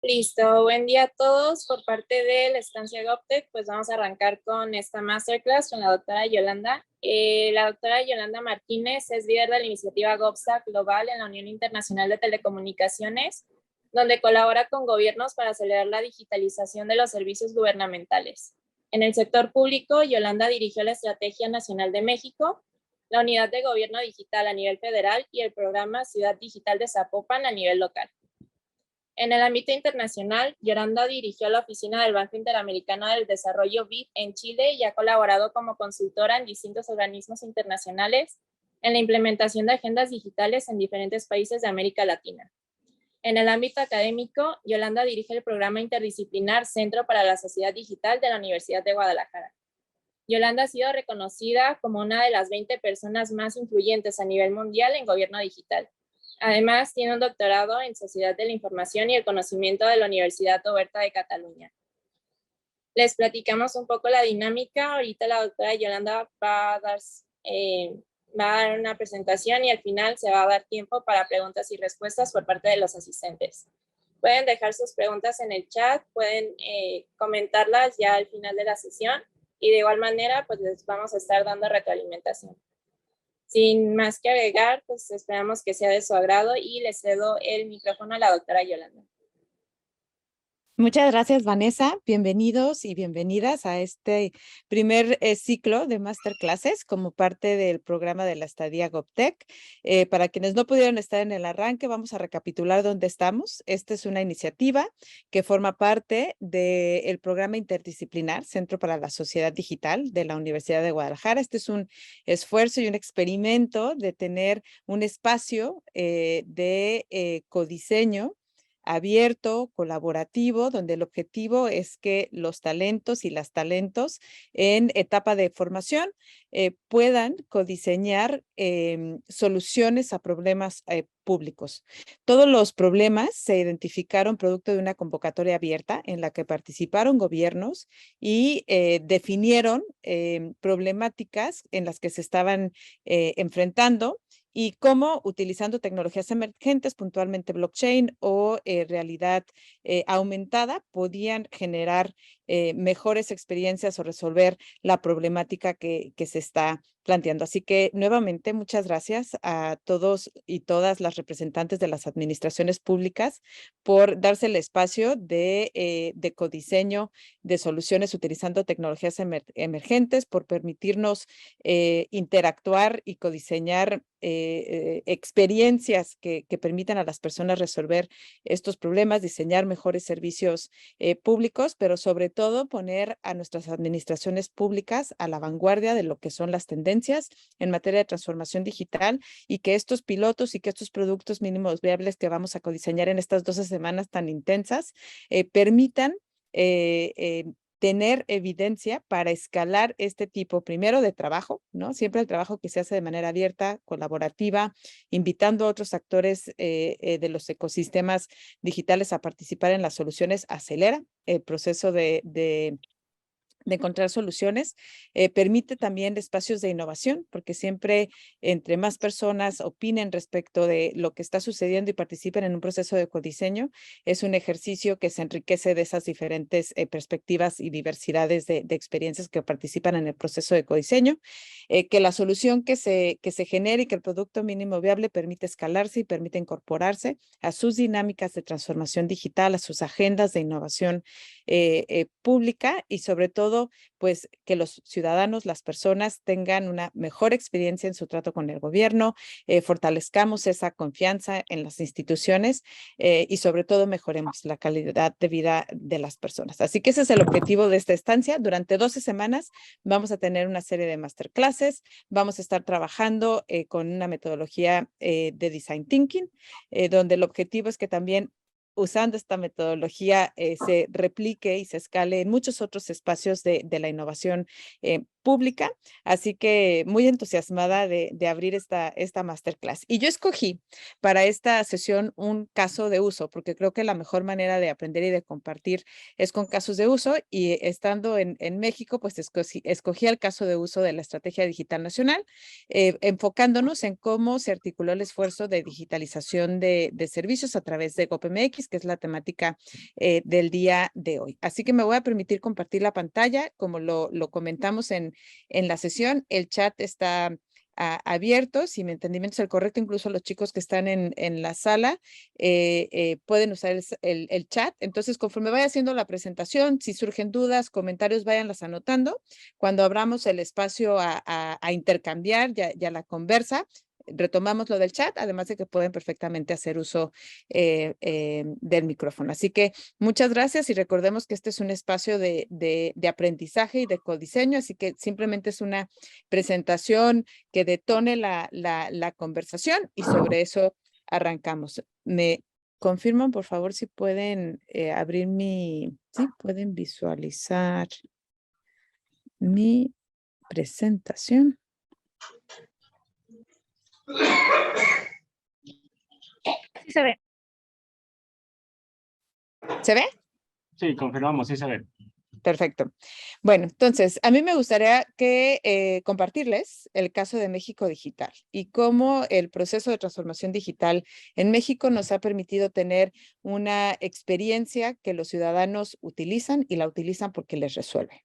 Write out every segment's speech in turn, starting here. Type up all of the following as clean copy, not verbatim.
Listo, buen día a todos. Por parte de la estancia GovTech, pues vamos a arrancar con esta masterclass con la doctora Yolanda. La doctora Yolanda Martínez es líder de la iniciativa GovStack Global en la Unión Internacional de Telecomunicaciones, donde colabora con gobiernos para acelerar la digitalización de los servicios gubernamentales. En el sector público, Yolanda dirigió la Estrategia Nacional de México, la Unidad de Gobierno Digital a nivel federal y el programa Ciudad Digital de Zapopan a nivel local. En el ámbito internacional, Yolanda dirigió la oficina del Banco Interamericano del Desarrollo BID en Chile y ha colaborado como consultora en distintos organismos internacionales en la implementación de agendas digitales en diferentes países de América Latina. En el ámbito académico, Yolanda dirige el programa interdisciplinar Centro para la Sociedad Digital de la Universidad de Guadalajara. Yolanda ha sido reconocida como una de las 20 personas más influyentes a nivel mundial en gobierno digital. Además, tiene un doctorado en Sociedad de la Información y el Conocimiento de la Universidad Oberta de Cataluña. Les platicamos un poco la dinámica. Ahorita la doctora Yolanda va a dar una presentación y al final se va a dar tiempo para preguntas y respuestas por parte de los asistentes. Pueden dejar sus preguntas en el chat, pueden comentarlas ya al final de la sesión y de igual manera pues les vamos a estar dando retroalimentación. Sin más que agregar, pues esperamos que sea de su agrado y le cedo el micrófono a la doctora Yolanda. Muchas gracias, Vanessa. Bienvenidos y bienvenidas a este primer ciclo de masterclasses como parte del programa de la estadía GovTech. Para quienes no pudieron estar en el arranque, vamos a recapitular dónde estamos. Esta es una iniciativa que forma parte del programa interdisciplinar Centro para la Sociedad Digital de la Universidad de Guadalajara. Este es un esfuerzo y un experimento de tener un espacio de codiseño abierto, colaborativo, donde el objetivo es que los talentos y las talentos en etapa de formación puedan codiseñar soluciones a problemas públicos. Todos los problemas se identificaron producto de una convocatoria abierta en la que participaron gobiernos y definieron problemáticas en las que se estaban enfrentando y cómo utilizando tecnologías emergentes, puntualmente blockchain o realidad aumentada, podían generar mejores experiencias o resolver la problemática que se está planteando. Así que nuevamente muchas gracias a todos y todas las representantes de las administraciones públicas por darse el espacio de codiseño de soluciones utilizando tecnologías emergentes, por permitirnos interactuar y codiseñar experiencias que permitan a las personas resolver estos problemas, diseñar mejores servicios públicos, pero sobre todo poner a nuestras administraciones públicas a la vanguardia de lo que son las tendencias en materia de transformación digital y que estos pilotos y que estos productos mínimos viables que vamos a codiseñar en estas 12 semanas tan intensas permitan tener evidencia para escalar este tipo, primero de trabajo, ¿no? Siempre el trabajo que se hace de manera abierta, colaborativa, invitando a otros actores de los ecosistemas digitales a participar en las soluciones, acelera el proceso de encontrar soluciones, permite también espacios de innovación, porque siempre entre más personas opinen respecto de lo que está sucediendo y participen en un proceso de codiseño, es un ejercicio que se enriquece de esas diferentes perspectivas y diversidades de experiencias que participan en el proceso de codiseño, que la solución que se genere y que el producto mínimo viable permite escalarse y permite incorporarse a sus dinámicas de transformación digital, a sus agendas de innovación pública y sobre todo, pues que los ciudadanos, las personas tengan una mejor experiencia en su trato con el gobierno, fortalezcamos esa confianza en las instituciones y sobre todo mejoremos la calidad de vida de las personas. Así que ese es el objetivo de esta estancia. Durante 12 semanas vamos a tener una serie de masterclasses, vamos a estar trabajando con una metodología de design thinking, donde el objetivo es que también usando esta metodología se replique y se escale en muchos otros espacios de la innovación pública, así que muy entusiasmada de abrir esta masterclass. Y yo escogí para esta sesión un caso de uso, porque creo que la mejor manera de aprender y de compartir es con casos de uso, y estando en México, pues escogí el caso de uso de la Estrategia Digital Nacional, enfocándonos en cómo se articuló el esfuerzo de digitalización de servicios a través de GovMX, que es la temática del día de hoy. Así que me voy a permitir compartir la pantalla, como lo comentamos en la sesión. El chat está abierto, si mi entendimiento es el correcto, incluso los chicos que están en la sala pueden usar el chat. Entonces, conforme vaya haciendo la presentación, si surgen dudas, comentarios, váyanlas anotando. Cuando abramos el espacio a intercambiar ya la conversa, retomamos lo del chat, además de que pueden perfectamente hacer uso del micrófono. Así que muchas gracias, y recordemos que este es un espacio de aprendizaje y de codiseño, así que simplemente es una presentación que detone la conversación, y sobre eso arrancamos. ¿Me confirman, por favor, si pueden abrir sí, pueden visualizar mi presentación? Sí se ve. ¿Se ve? Sí, confirmamos, sí se ve. Perfecto. Bueno, entonces, a mí me gustaría compartirles el caso de México Digital y cómo el proceso de transformación digital en México nos ha permitido tener una experiencia que los ciudadanos utilizan, y la utilizan porque les resuelve.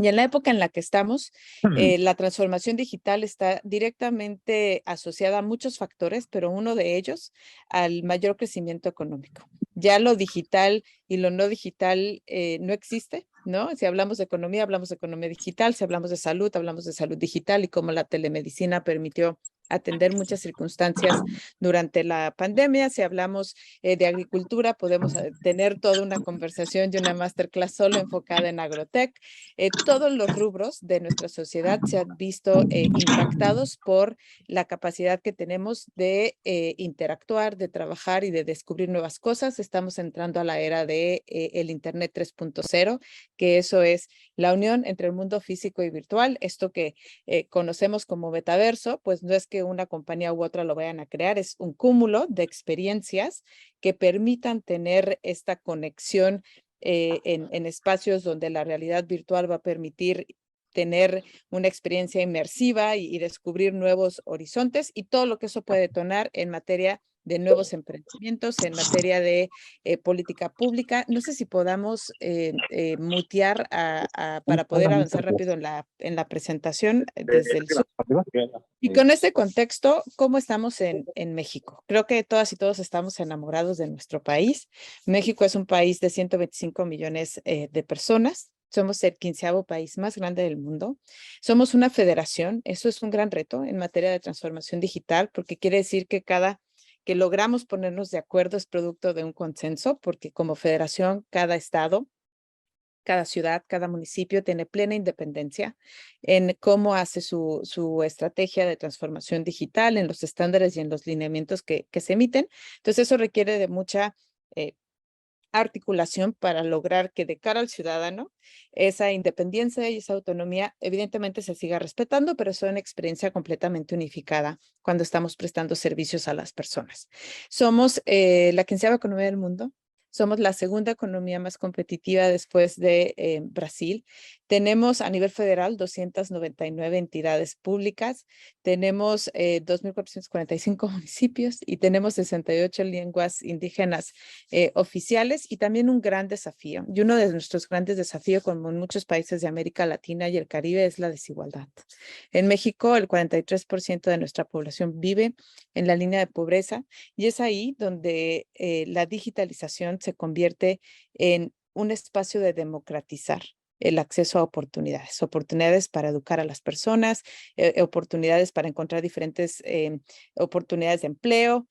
Y en la época en la que estamos, la transformación digital está directamente asociada a muchos factores, pero uno de ellos al mayor crecimiento económico. Ya lo digital y lo no digital no existe, ¿no? Si hablamos de economía, hablamos de economía digital. Si hablamos de salud, hablamos de salud digital, y cómo la telemedicina permitió atender muchas circunstancias durante la pandemia. Si hablamos de agricultura, podemos tener toda una conversación y una masterclass solo enfocada en agrotech. Todos los rubros de nuestra sociedad se han visto impactados por la capacidad que tenemos de interactuar, de trabajar y de descubrir nuevas cosas. Estamos entrando a la era de el Internet 3.0, que eso es la unión entre el mundo físico y virtual. Esto que conocemos como metaverso, pues no es que una compañía u otra lo vayan a crear, es un cúmulo de experiencias que permitan tener esta conexión en espacios donde la realidad virtual va a permitir tener una experiencia inmersiva y descubrir nuevos horizontes, y todo lo que eso puede detonar en materia de nuevos emprendimientos, en materia de política pública. No sé si podamos mutear para poder avanzar rápido en la presentación desde el Zoom. Y con este contexto, ¿cómo estamos en México? Creo que todas y todos estamos enamorados de nuestro país. México es un país de 125 millones de personas. Somos el 15º país más grande del mundo. Somos una federación. Eso es un gran reto en materia de transformación digital, porque quiere decir que que logramos ponernos de acuerdo es producto de un consenso, porque como federación, cada estado, cada ciudad, cada municipio tiene plena independencia en cómo hace su estrategia de transformación digital, en los estándares y en los lineamientos que se emiten. Entonces, eso requiere de mucha articulación para lograr que de cara al ciudadano esa independencia y esa autonomía evidentemente se siga respetando, pero sea una experiencia completamente unificada cuando estamos prestando servicios a las personas. Somos la 15ª economía del mundo. Somos la segunda economía más competitiva después de Brasil. Tenemos a nivel federal 299 entidades públicas, tenemos 2.445 municipios y tenemos 68 lenguas indígenas oficiales, y también un gran desafío. Y uno de nuestros grandes desafíos, como en muchos países de América Latina y el Caribe, es la desigualdad. En México, el 43% de nuestra población vive en la línea de pobreza, y es ahí donde la digitalización se convierte en un espacio de democratizar el acceso a oportunidades para educar a las personas, oportunidades para encontrar diferentes oportunidades de empleo,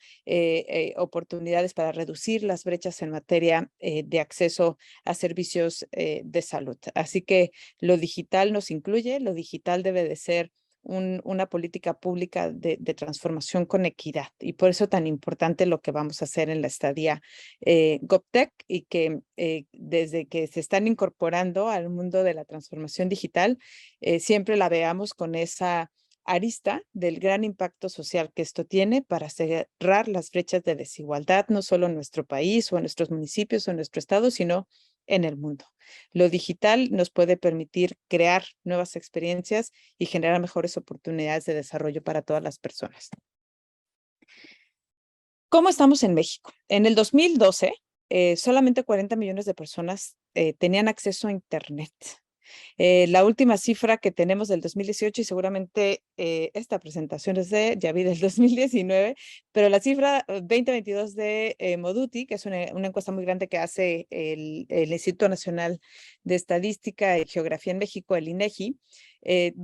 oportunidades para reducir las brechas en materia de acceso a servicios de salud. Así que lo digital nos incluye, lo digital debe de ser una política pública de transformación con equidad. Y por eso tan importante lo que vamos a hacer en la estadía GovTech, y que desde que se están incorporando al mundo de la transformación digital, siempre la veamos con esa arista del gran impacto social que esto tiene para cerrar las brechas de desigualdad, no solo en nuestro país o en nuestros municipios o en nuestro estado, sino en el mundo. Lo digital nos puede permitir crear nuevas experiencias y generar mejores oportunidades de desarrollo para todas las personas. ¿Cómo estamos en México? En el 2012, solamente 40 millones de personas tenían acceso a Internet. La última cifra que tenemos del 2018, y seguramente esta presentación es ya vi del 2019, pero la cifra 2022 de Moduti, que es una encuesta muy grande que hace el Instituto Nacional de Estadística y Geografía en México, el INEGI,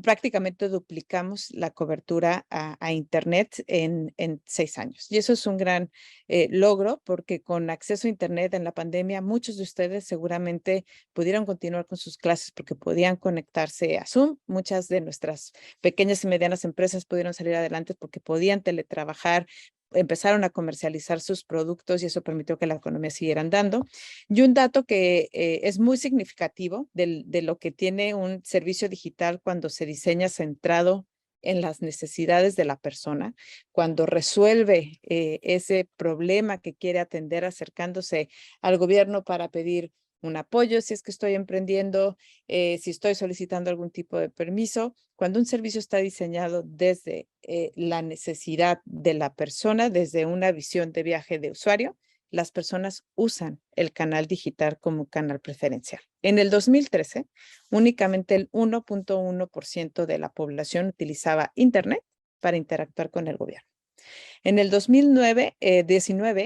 prácticamente duplicamos la cobertura a Internet en 6 años. Y eso es un gran logro, porque con acceso a Internet en la pandemia, muchos de ustedes seguramente pudieron continuar con sus clases porque podían conectarse a Zoom. Muchas de nuestras pequeñas y medianas empresas pudieron salir adelante porque podían teletrabajar, empezaron a comercializar sus productos, y eso permitió que la economía siguiera andando. Y un dato que es muy significativo de lo que tiene un servicio digital cuando se diseña centrado en las necesidades de la persona, cuando resuelve ese problema que quiere atender acercándose al gobierno para pedir un apoyo si es que estoy emprendiendo, si estoy solicitando algún tipo de permiso. Cuando un servicio está diseñado desde la necesidad de la persona, desde una visión de viaje de usuario, las personas usan el canal digital como canal preferencial. En el 2013, únicamente el 1.1% de la población utilizaba Internet para interactuar con el gobierno. En el 2019,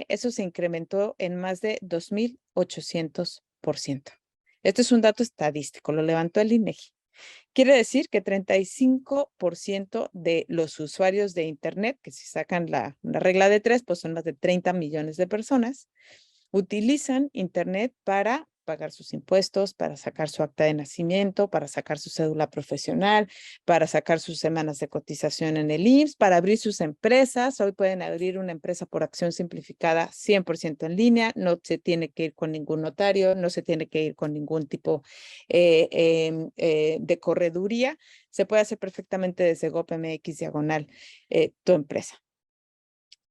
eso se incrementó en más de 2.800%. Este es un dato estadístico, lo levantó el INEGI. Quiere decir que 35% de los usuarios de Internet, que si sacan una regla de 3, pues son más de 30 millones de personas, utilizan Internet para pagar sus impuestos, para sacar su acta de nacimiento, para sacar su cédula profesional, para sacar sus semanas de cotización en el IMSS, para abrir sus empresas. Hoy pueden abrir una empresa por acción simplificada 100% en línea, no se tiene que ir con ningún notario, no se tiene que ir con ningún tipo de correduría. Se puede hacer perfectamente desde GovMX tu empresa.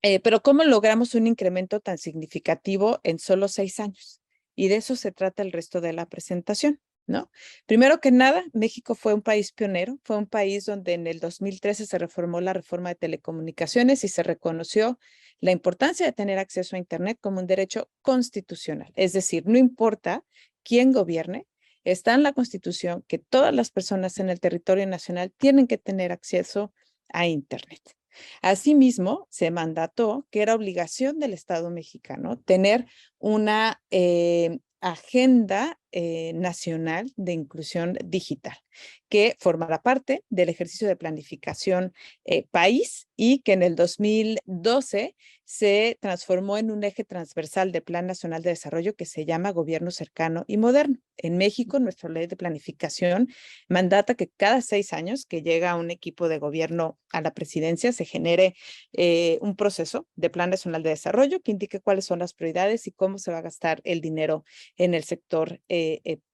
Pero ¿cómo logramos un incremento tan significativo en solo 6 años? Y de eso se trata el resto de la presentación, ¿no? Primero que nada, México fue un país pionero, fue un país donde en el 2013 se reformó la reforma de telecomunicaciones y se reconoció la importancia de tener acceso a Internet como un derecho constitucional. Es decir, no importa quién gobierne, está en la Constitución que todas las personas en el territorio nacional tienen que tener acceso a Internet. Asimismo, se mandató que era obligación del Estado mexicano tener una agenda nacional de inclusión digital, que formará parte del ejercicio de planificación país, y que en el 2012 se transformó en un eje transversal del Plan Nacional de Desarrollo que se llama Gobierno Cercano y Moderno. En México, nuestra ley de planificación mandata que cada 6 años que llega un equipo de gobierno a la presidencia se genere un proceso de Plan Nacional de Desarrollo que indique cuáles son las prioridades y cómo se va a gastar el dinero en el sector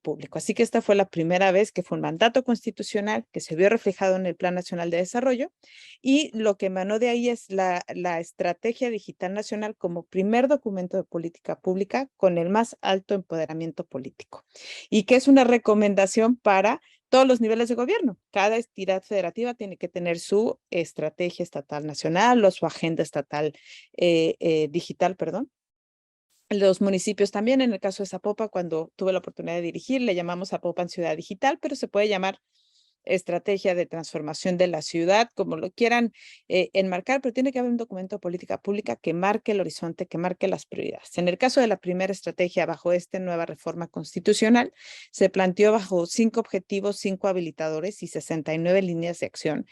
público. Así que esta fue la primera vez que fue un mandato constitucional que se vio reflejado en el Plan Nacional de Desarrollo, y lo que emanó de ahí es la Estrategia Digital Nacional como primer documento de política pública con el más alto empoderamiento político, y que es una recomendación para todos los niveles de gobierno. Cada entidad federativa tiene que tener su estrategia estatal nacional o su agenda estatal digital, perdón. Los municipios también, en el caso de Zapopan, cuando tuve la oportunidad de dirigir, le llamamos Zapopan Ciudad Digital, pero se puede llamar estrategia de transformación de la ciudad, como lo quieran enmarcar, pero tiene que haber un documento de política pública que marque el horizonte, que marque las prioridades. En el caso de la primera estrategia bajo esta nueva reforma constitucional, se planteó bajo 5 objetivos, 5 habilitadores y 69 líneas de acción.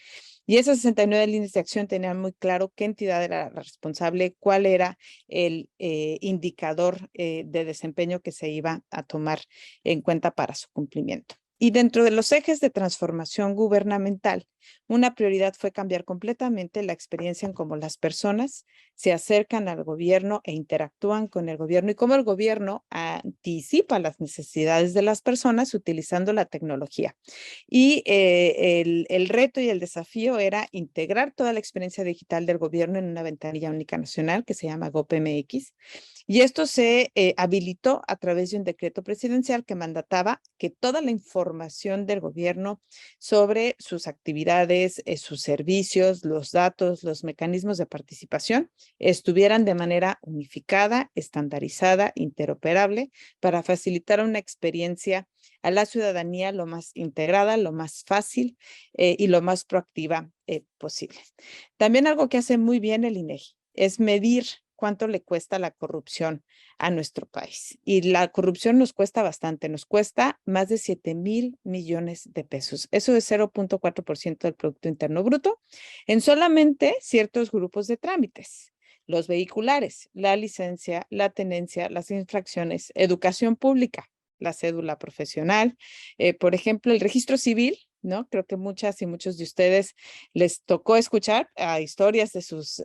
Y esas 69 líneas de acción tenían muy claro qué entidad era la responsable, cuál era el indicador de desempeño que se iba a tomar en cuenta para su cumplimiento. Y dentro de los ejes de transformación gubernamental, una prioridad fue cambiar completamente la experiencia en cómo las personas se acercan al gobierno e interactúan con el gobierno y cómo el gobierno anticipa las necesidades de las personas utilizando la tecnología. Y el reto y el desafío era integrar toda la experiencia digital del gobierno en una ventanilla única nacional que se llama GovMX. Y esto se habilitó a través de un decreto presidencial que mandataba que toda la información del gobierno sobre sus actividades, sus servicios, los datos, los mecanismos de participación estuvieran de manera unificada, estandarizada, interoperable, para facilitar una experiencia a la ciudadanía lo más integrada, lo más fácil y lo más proactiva posible. También algo que hace muy bien el INEGI es medir cuánto le cuesta la corrupción a nuestro país. Y la corrupción nos cuesta bastante, nos cuesta más de 7,000 millones de pesos. Eso es 0.4% del Producto Interno Bruto en solamente ciertos grupos de trámites. Los vehiculares, la licencia, la tenencia, las infracciones, educación pública, la cédula profesional, por ejemplo, el registro civil, ¿no? Creo que muchas y muchos de ustedes les tocó escuchar historias de sus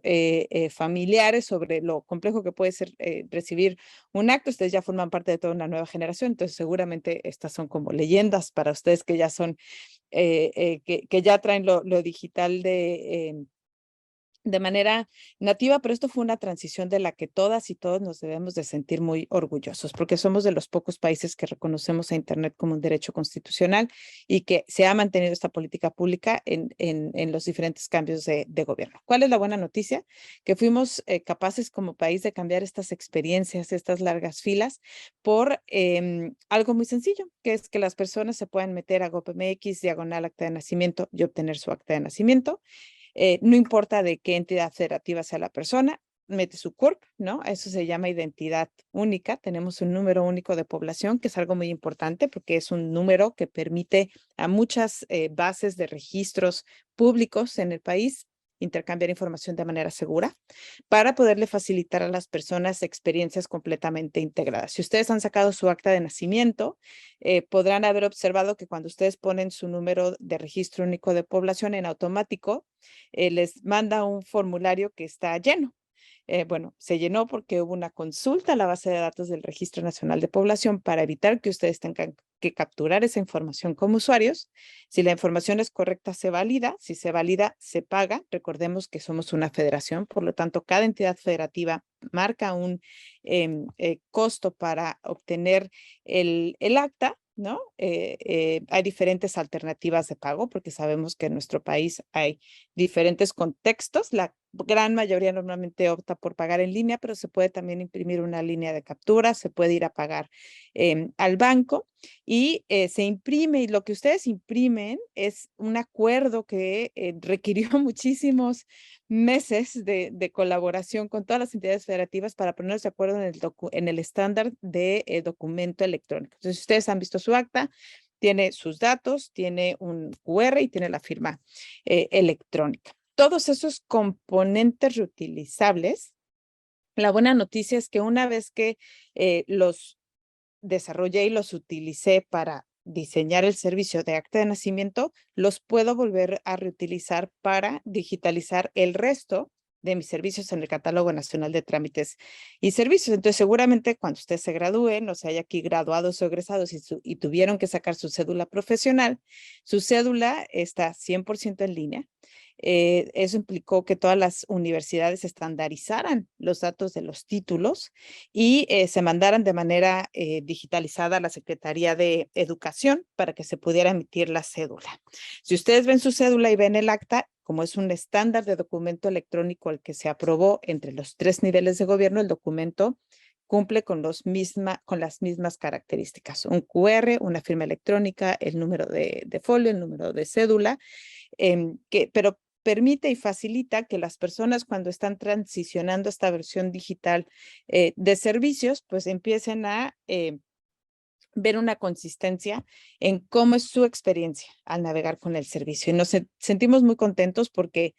familiares sobre lo complejo que puede ser recibir un acto. Ustedes ya forman parte de toda una nueva generación, entonces seguramente estas son como leyendas para ustedes que ya son, que ya traen lo digital de manera nativa, pero esto fue una transición de la que todas y todos nos debemos de sentir muy orgullosos, porque somos de los pocos países que reconocemos a Internet como un derecho constitucional y que se ha mantenido esta política pública en los diferentes cambios de gobierno. ¿Cuál es la buena noticia? Que fuimos capaces como país de cambiar estas experiencias, estas largas filas, por algo muy sencillo, que es que las personas se puedan meter a GovMX, diagonal acta de nacimiento y obtener su acta de nacimiento. No importa de qué entidad federativa sea la persona, mete su CURP, ¿no? Eso se llama identidad única. Tenemos un número único de población, que es algo muy importante porque es un número que permite a muchas bases de registros públicos en el país intercambiar información de manera segura para poderle facilitar a las personas experiencias completamente integradas. Si ustedes han sacado su acta de nacimiento, podrán haber observado que cuando ustedes ponen su número de registro único de población en automático, les manda un formulario que está lleno. Bueno, se llenó porque hubo una consulta a la base de datos del Registro Nacional de Población para evitar que ustedes tengan que capturar esa información como usuarios. Si la información es correcta, se valida. Si se valida, se paga. Recordemos que somos una federación, por lo tanto, cada entidad federativa marca un costo para obtener el acta, ¿no? Hay diferentes alternativas de pago porque sabemos que en nuestro país hay diferentes contextos. La gran mayoría normalmente opta por pagar en línea, pero se puede también imprimir una línea de captura, se puede ir a pagar al banco y se imprime, y lo que ustedes imprimen es un acuerdo que requirió muchísimos meses de colaboración con todas las entidades federativas para ponernos de acuerdo en el estándar de documento electrónico. Entonces, ustedes han visto su acta, tiene sus datos, tiene un QR y tiene la firma electrónica. Todos esos componentes reutilizables, la buena noticia es que una vez que los desarrollé y los utilicé para diseñar el servicio de acta de nacimiento, los puedo volver a reutilizar para digitalizar el resto de mis servicios en el Catálogo Nacional de Trámites y Servicios. Entonces, seguramente cuando usted se gradúe, o sea, hay aquí graduados o egresados y tuvieron que sacar su cédula profesional, su cédula está 100% en línea. Eso implicó que todas las universidades estandarizaran los datos de los títulos y se mandaran de manera digitalizada a la Secretaría de Educación para que se pudiera emitir la cédula. Si ustedes ven su cédula y ven el acta, como es un estándar de documento electrónico al que se aprobó entre los 3 niveles de gobierno, el documento cumple con las mismas características. Un QR, una firma electrónica, el número de folio, el número de cédula, pero permite y facilita que las personas cuando están transicionando esta versión digital de servicios, pues empiecen a ver una consistencia en cómo es su experiencia al navegar con el servicio. Y nos sentimos muy contentos porque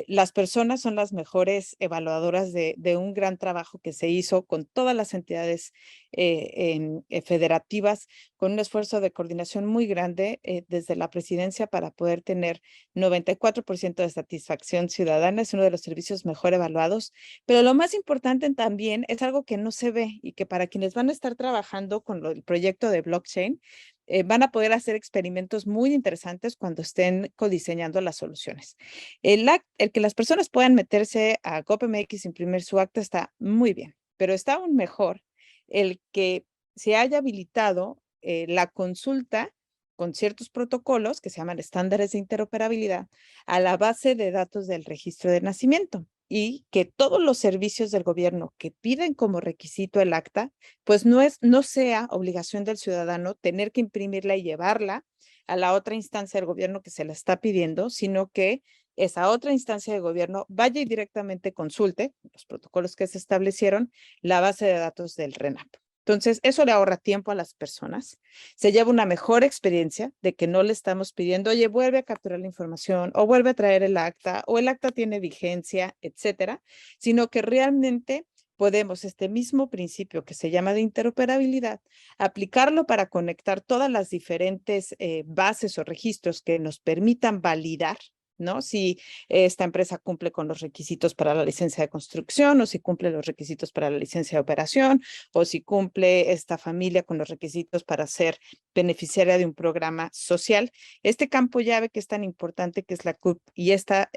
las personas son las mejores evaluadoras de un gran trabajo que se hizo con todas las entidades federativas con un esfuerzo de coordinación muy grande desde la presidencia para poder tener 94% de satisfacción ciudadana. Es uno de los servicios mejor evaluados, pero lo más importante también es algo que no se ve y que para quienes van a estar trabajando con el proyecto de blockchain, van a poder hacer experimentos muy interesantes cuando estén codiseñando las soluciones. El que las personas puedan meterse a GovMX, imprimir su acta está muy bien, pero está aún mejor el que se haya habilitado la consulta con ciertos protocolos que se llaman estándares de interoperabilidad a la base de datos del registro de nacimiento y que todos los servicios del gobierno que piden como requisito el acta, pues no sea obligación del ciudadano tener que imprimirla y llevarla a la otra instancia del gobierno que se la está pidiendo, sino que esa otra instancia de gobierno vaya y directamente consulte los protocolos que se establecieron, la base de datos del RENAP. Entonces, eso le ahorra tiempo a las personas, se lleva una mejor experiencia de que no le estamos pidiendo, oye, vuelve a capturar la información o vuelve a traer el acta o el acta tiene vigencia, etcétera, sino que realmente podemos este mismo principio que se llama de interoperabilidad, aplicarlo para conectar todas las diferentes bases o registros que nos permitan validar, ¿no? Si esta empresa cumple con los requisitos para la licencia de construcción o si cumple los requisitos para la licencia de operación o si cumple esta familia con los requisitos para ser beneficiaria de un programa social. Este campo llave que es tan importante que es la CUP y esta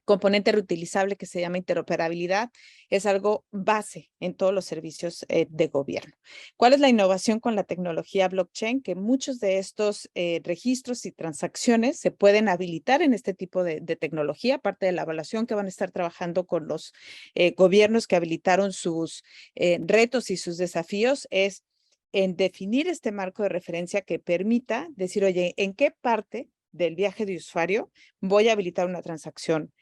componente reutilizable que se llama interoperabilidad es algo base en todos los servicios de gobierno. ¿Cuál es la innovación con la tecnología blockchain? Que muchos de estos registros y transacciones se pueden habilitar en este tipo de tecnología, aparte de la evaluación que van a estar trabajando con los gobiernos que habilitaron sus retos y sus desafíos, es en definir este marco de referencia que permita decir, oye, ¿en qué parte del viaje de usuario voy a habilitar una transacción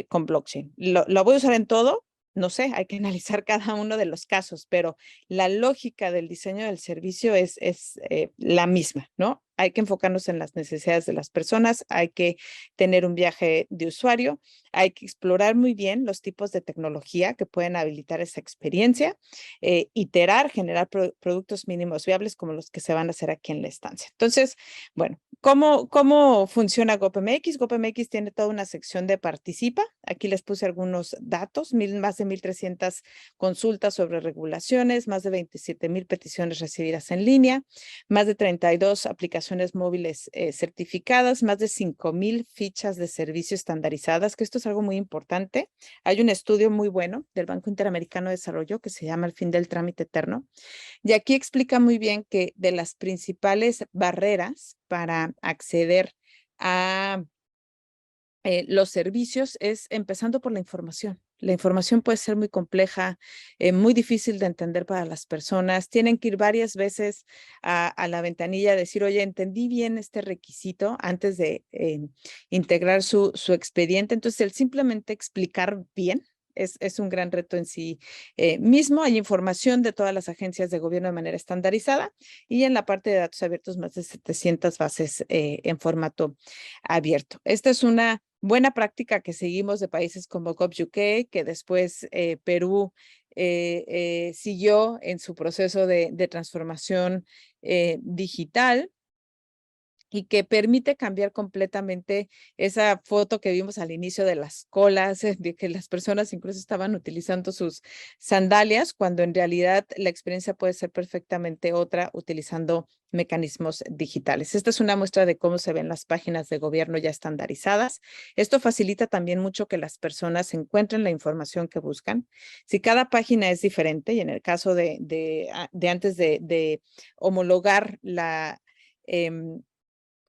con blockchain? ¿Lo voy a usar en todo? No sé, hay que analizar cada uno de los casos, pero la lógica del diseño del servicio es la misma, ¿no? Hay que enfocarnos en las necesidades de las personas, hay que tener un viaje de usuario, hay que explorar muy bien los tipos de tecnología que pueden habilitar esa experiencia, iterar, generar productos mínimos viables como los que se van a hacer aquí en la estancia. Entonces, bueno, ¿cómo funciona GovMX? GovMX tiene toda una sección de participa. Aquí les puse algunos datos, más de 1,300 consultas sobre regulaciones, más de 27,000 peticiones recibidas en línea, más de 32 aplicaciones móviles certificadas, más de 5,000 fichas de servicio estandarizadas, que esto es algo muy importante. Hay un estudio muy bueno del Banco Interamericano de Desarrollo que se llama El fin del trámite eterno. Y aquí explica muy bien que de las principales barreras para acceder a los servicios es empezando por la información. La información puede ser muy compleja, muy difícil de entender para las personas. Tienen que ir varias veces a la ventanilla a decir, oye, entendí bien este requisito antes de integrar su expediente. Entonces, el simplemente explicar bien es un gran reto en sí mismo. Hay información de todas las agencias de gobierno de manera estandarizada y en la parte de datos abiertos más de 700 bases en formato abierto. Esta es una buena práctica que seguimos de países como GovUK, que después Perú siguió en su proceso de transformación digital y que permite cambiar completamente esa foto que vimos al inicio de las colas, de que las personas incluso estaban utilizando sus sandalias, cuando en realidad la experiencia puede ser perfectamente otra utilizando mecanismos digitales. Esta es una muestra de cómo se ven las páginas de gobierno ya estandarizadas. Esto facilita también mucho que las personas encuentren la información que buscan. Si cada página es diferente, y en el caso de antes de homologar la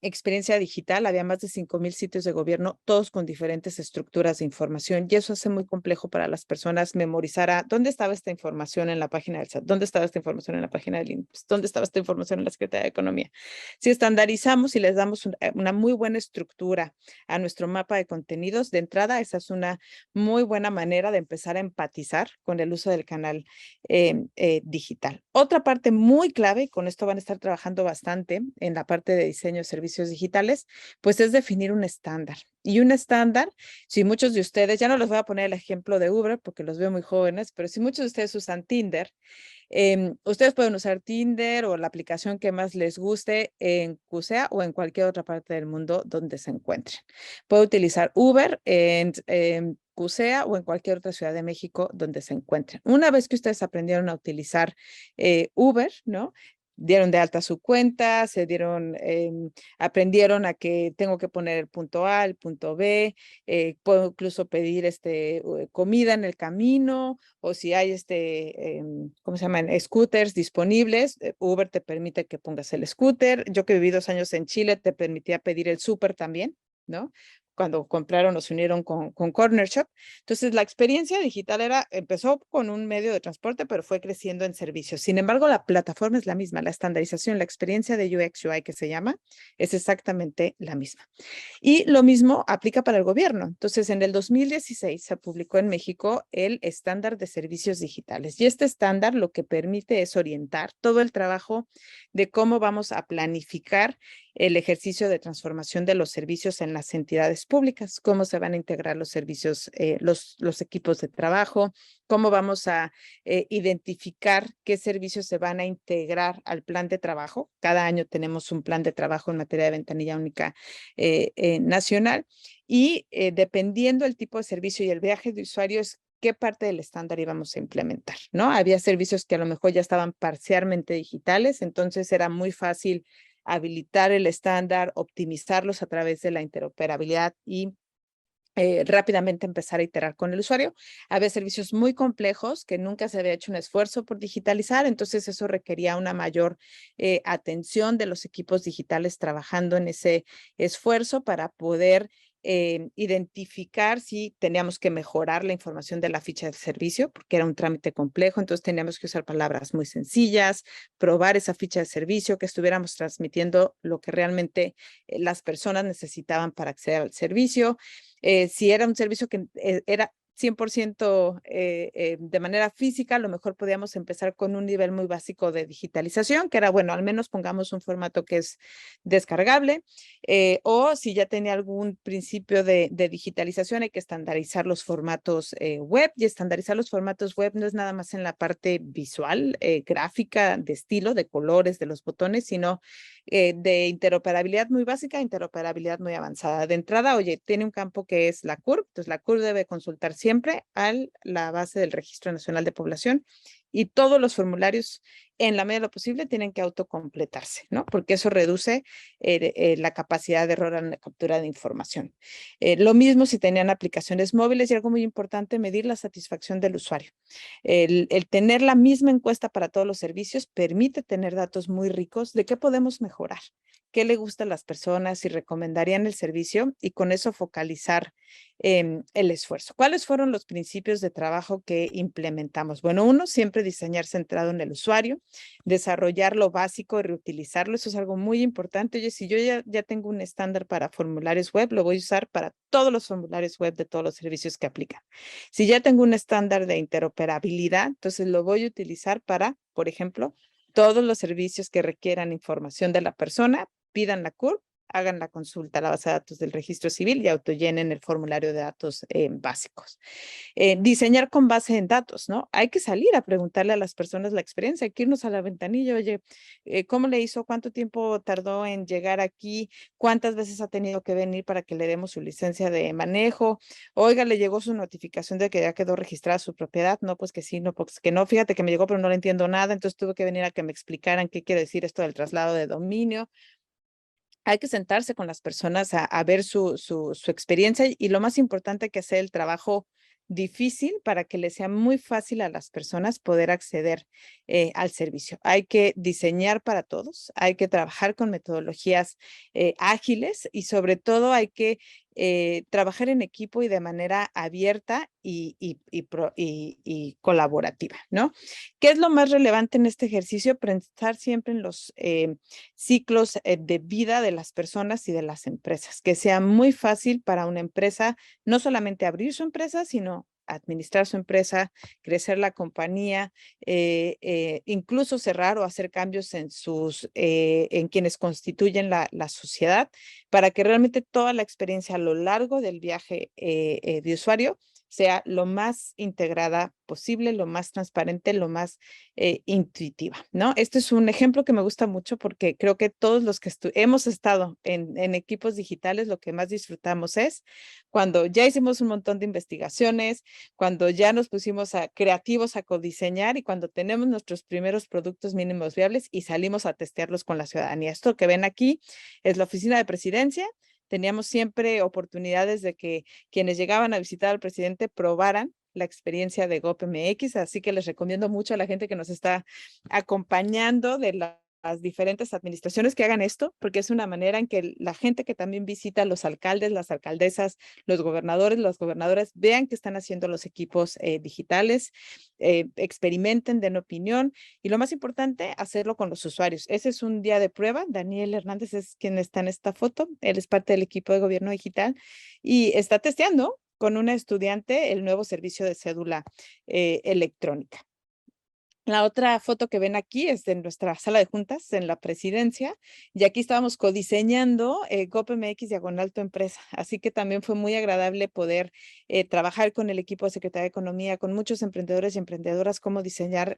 experiencia digital, había más de 5,000 sitios de gobierno, todos con diferentes estructuras de información, y eso hace muy complejo para las personas memorizar dónde estaba esta información en la página del SAT, dónde estaba esta información en la página del INPS, dónde estaba esta información en la Secretaría de Economía. Si estandarizamos y les damos una muy buena estructura a nuestro mapa de contenidos, de entrada, esa es una muy buena manera de empezar a empatizar con el uso del canal digital. Otra parte muy clave, y con esto van a estar trabajando bastante en la parte de diseño de servicios digitales, pues es definir un estándar. Y un estándar, si muchos de ustedes, ya no les voy a poner el ejemplo de Uber porque los veo muy jóvenes, pero si muchos de ustedes usan Tinder, Ustedes pueden usar Tinder o la aplicación que más les guste en QSEA o en cualquier otra parte del mundo donde se encuentren. Puede utilizar Uber en QSEA o en cualquier otra ciudad de México donde se encuentren. Una vez que ustedes aprendieron a utilizar Uber, ¿no? Dieron de alta su cuenta, aprendieron a que tengo que poner el punto A, el punto B, puedo incluso pedir comida en el camino, o si hay ¿cómo se llaman? Scooters disponibles, Uber te permite que pongas el scooter. Yo que viví 2 años en Chile, te permitía pedir el súper también, ¿no? Cuando compraron o se unieron con Corner Shop. Entonces, la experiencia digital empezó con un medio de transporte, pero fue creciendo en servicios. Sin embargo, la plataforma es la misma, la estandarización, la experiencia de UX UI que se llama, es exactamente la misma. Y lo mismo aplica para el gobierno. Entonces, en el 2016 se publicó en México el estándar de servicios digitales. Y este estándar lo que permite es orientar todo el trabajo de cómo vamos a planificar el ejercicio de transformación de los servicios en las entidades públicas, cómo se van a integrar los servicios, los equipos de trabajo, cómo vamos a identificar qué servicios se van a integrar al plan de trabajo. Cada año tenemos un plan de trabajo en materia de ventanilla única nacional y dependiendo el tipo de servicio y el viaje de usuarios, qué parte del estándar íbamos a implementar, ¿no? Había servicios que a lo mejor ya estaban parcialmente digitales, entonces era muy fácil habilitar el estándar, optimizarlos a través de la interoperabilidad y rápidamente empezar a iterar con el usuario. Había servicios muy complejos que nunca se había hecho un esfuerzo por digitalizar, entonces eso requería una mayor atención de los equipos digitales trabajando en ese esfuerzo para poder identificar si teníamos que mejorar la información de la ficha de servicio, porque era un trámite complejo, entonces teníamos que usar palabras muy sencillas, probar esa ficha de servicio, que estuviéramos transmitiendo lo que realmente las personas necesitaban para acceder al servicio. Si era un servicio que era 100% de manera física, a lo mejor podíamos empezar con un nivel muy básico de digitalización, que era, bueno, al menos pongamos un formato que es descargable, o si ya tenía algún principio de digitalización, hay que estandarizar los formatos web, y estandarizar los formatos web no es nada más en la parte visual, gráfica, de estilo, de colores, de los botones, sino de interoperabilidad muy básica, interoperabilidad muy avanzada. De entrada, oye, tiene un campo que es la CURP, entonces la CURP debe consultar siempre a la base del Registro Nacional de Población y todos los formularios en la medida de lo posible tienen que autocompletarse, ¿no? Porque eso reduce la capacidad de error en la captura de información. Lo mismo si tenían aplicaciones móviles y algo muy importante, medir la satisfacción del usuario. El tener la misma encuesta para todos los servicios permite tener datos muy ricos de qué podemos mejorar, qué le gusta a las personas, si recomendarían el servicio y con eso focalizar el esfuerzo. ¿Cuáles fueron los principios de trabajo que implementamos? Bueno, uno, siempre diseñar centrado en el usuario, desarrollar lo básico y reutilizarlo. Eso es algo muy importante. Oye, si yo ya tengo un estándar para formularios web, lo voy a usar para todos los formularios web de todos los servicios que aplican. Si ya tengo un estándar de interoperabilidad, entonces lo voy a utilizar para, por ejemplo, todos los servicios que requieran información de la persona, pidan la CURP, hagan la consulta a la base de datos del registro civil y autollenen el formulario de datos básicos. Diseñar con base en datos, ¿no? Hay que salir a preguntarle a las personas la experiencia, hay que irnos a la ventanilla, oye, ¿cómo le hizo? ¿Cuánto tiempo tardó en llegar aquí? ¿Cuántas veces ha tenido que venir para que le demos su licencia de manejo? Oiga, ¿le llegó su notificación de que ya quedó registrada su propiedad? No, pues que sí, no, pues que no, fíjate que me llegó, pero no le entiendo nada, entonces tuve que venir a que me explicaran qué quiere decir esto del traslado de dominio. Hay que sentarse con las personas a ver su experiencia y lo más importante que hacer el trabajo difícil para que les sea muy fácil a las personas poder acceder al servicio. Hay que diseñar para todos, hay que trabajar con metodologías ágiles y sobre todo hay que trabajar en equipo y de manera abierta y colaborativa, ¿no? ¿Qué es lo más relevante en este ejercicio? Pensar siempre en los ciclos de vida de las personas y de las empresas, que sea muy fácil para una empresa no solamente abrir su empresa, sino administrar su empresa, crecer la compañía, incluso cerrar o hacer cambios en quienes constituyen la sociedad, para que realmente toda la experiencia a lo largo del viaje de usuario sea lo más integrada posible, lo más transparente, lo más intuitiva, ¿no? Este es un ejemplo que me gusta mucho porque creo que todos los que hemos estado en equipos digitales, lo que más disfrutamos es cuando ya hicimos un montón de investigaciones, cuando ya nos pusimos creativos a codiseñar y cuando tenemos nuestros primeros productos mínimos viables y salimos a testearlos con la ciudadanía. Esto que ven aquí es la oficina de presidencia. Teníamos siempre oportunidades de que quienes llegaban a visitar al presidente probaran la experiencia de GovMX, así que les recomiendo mucho a la gente que nos está acompañando de las diferentes administraciones que hagan esto, porque es una manera en que la gente que también visita, los alcaldes, las alcaldesas, los gobernadores, las gobernadoras, vean qué están haciendo los equipos digitales, experimenten, den opinión y lo más importante, hacerlo con los usuarios. Ese es un día de prueba. Daniel Hernández es quien está en esta foto. Él es parte del equipo de gobierno digital y está testeando con una estudiante el nuevo servicio de cédula electrónica. La otra foto que ven aquí es de nuestra sala de juntas en la presidencia y aquí estábamos codiseñando GovMX Diagonal Tu Empresa. Así que también fue muy agradable poder trabajar con el equipo de Secretaría de Economía, con muchos emprendedores y emprendedoras, cómo diseñar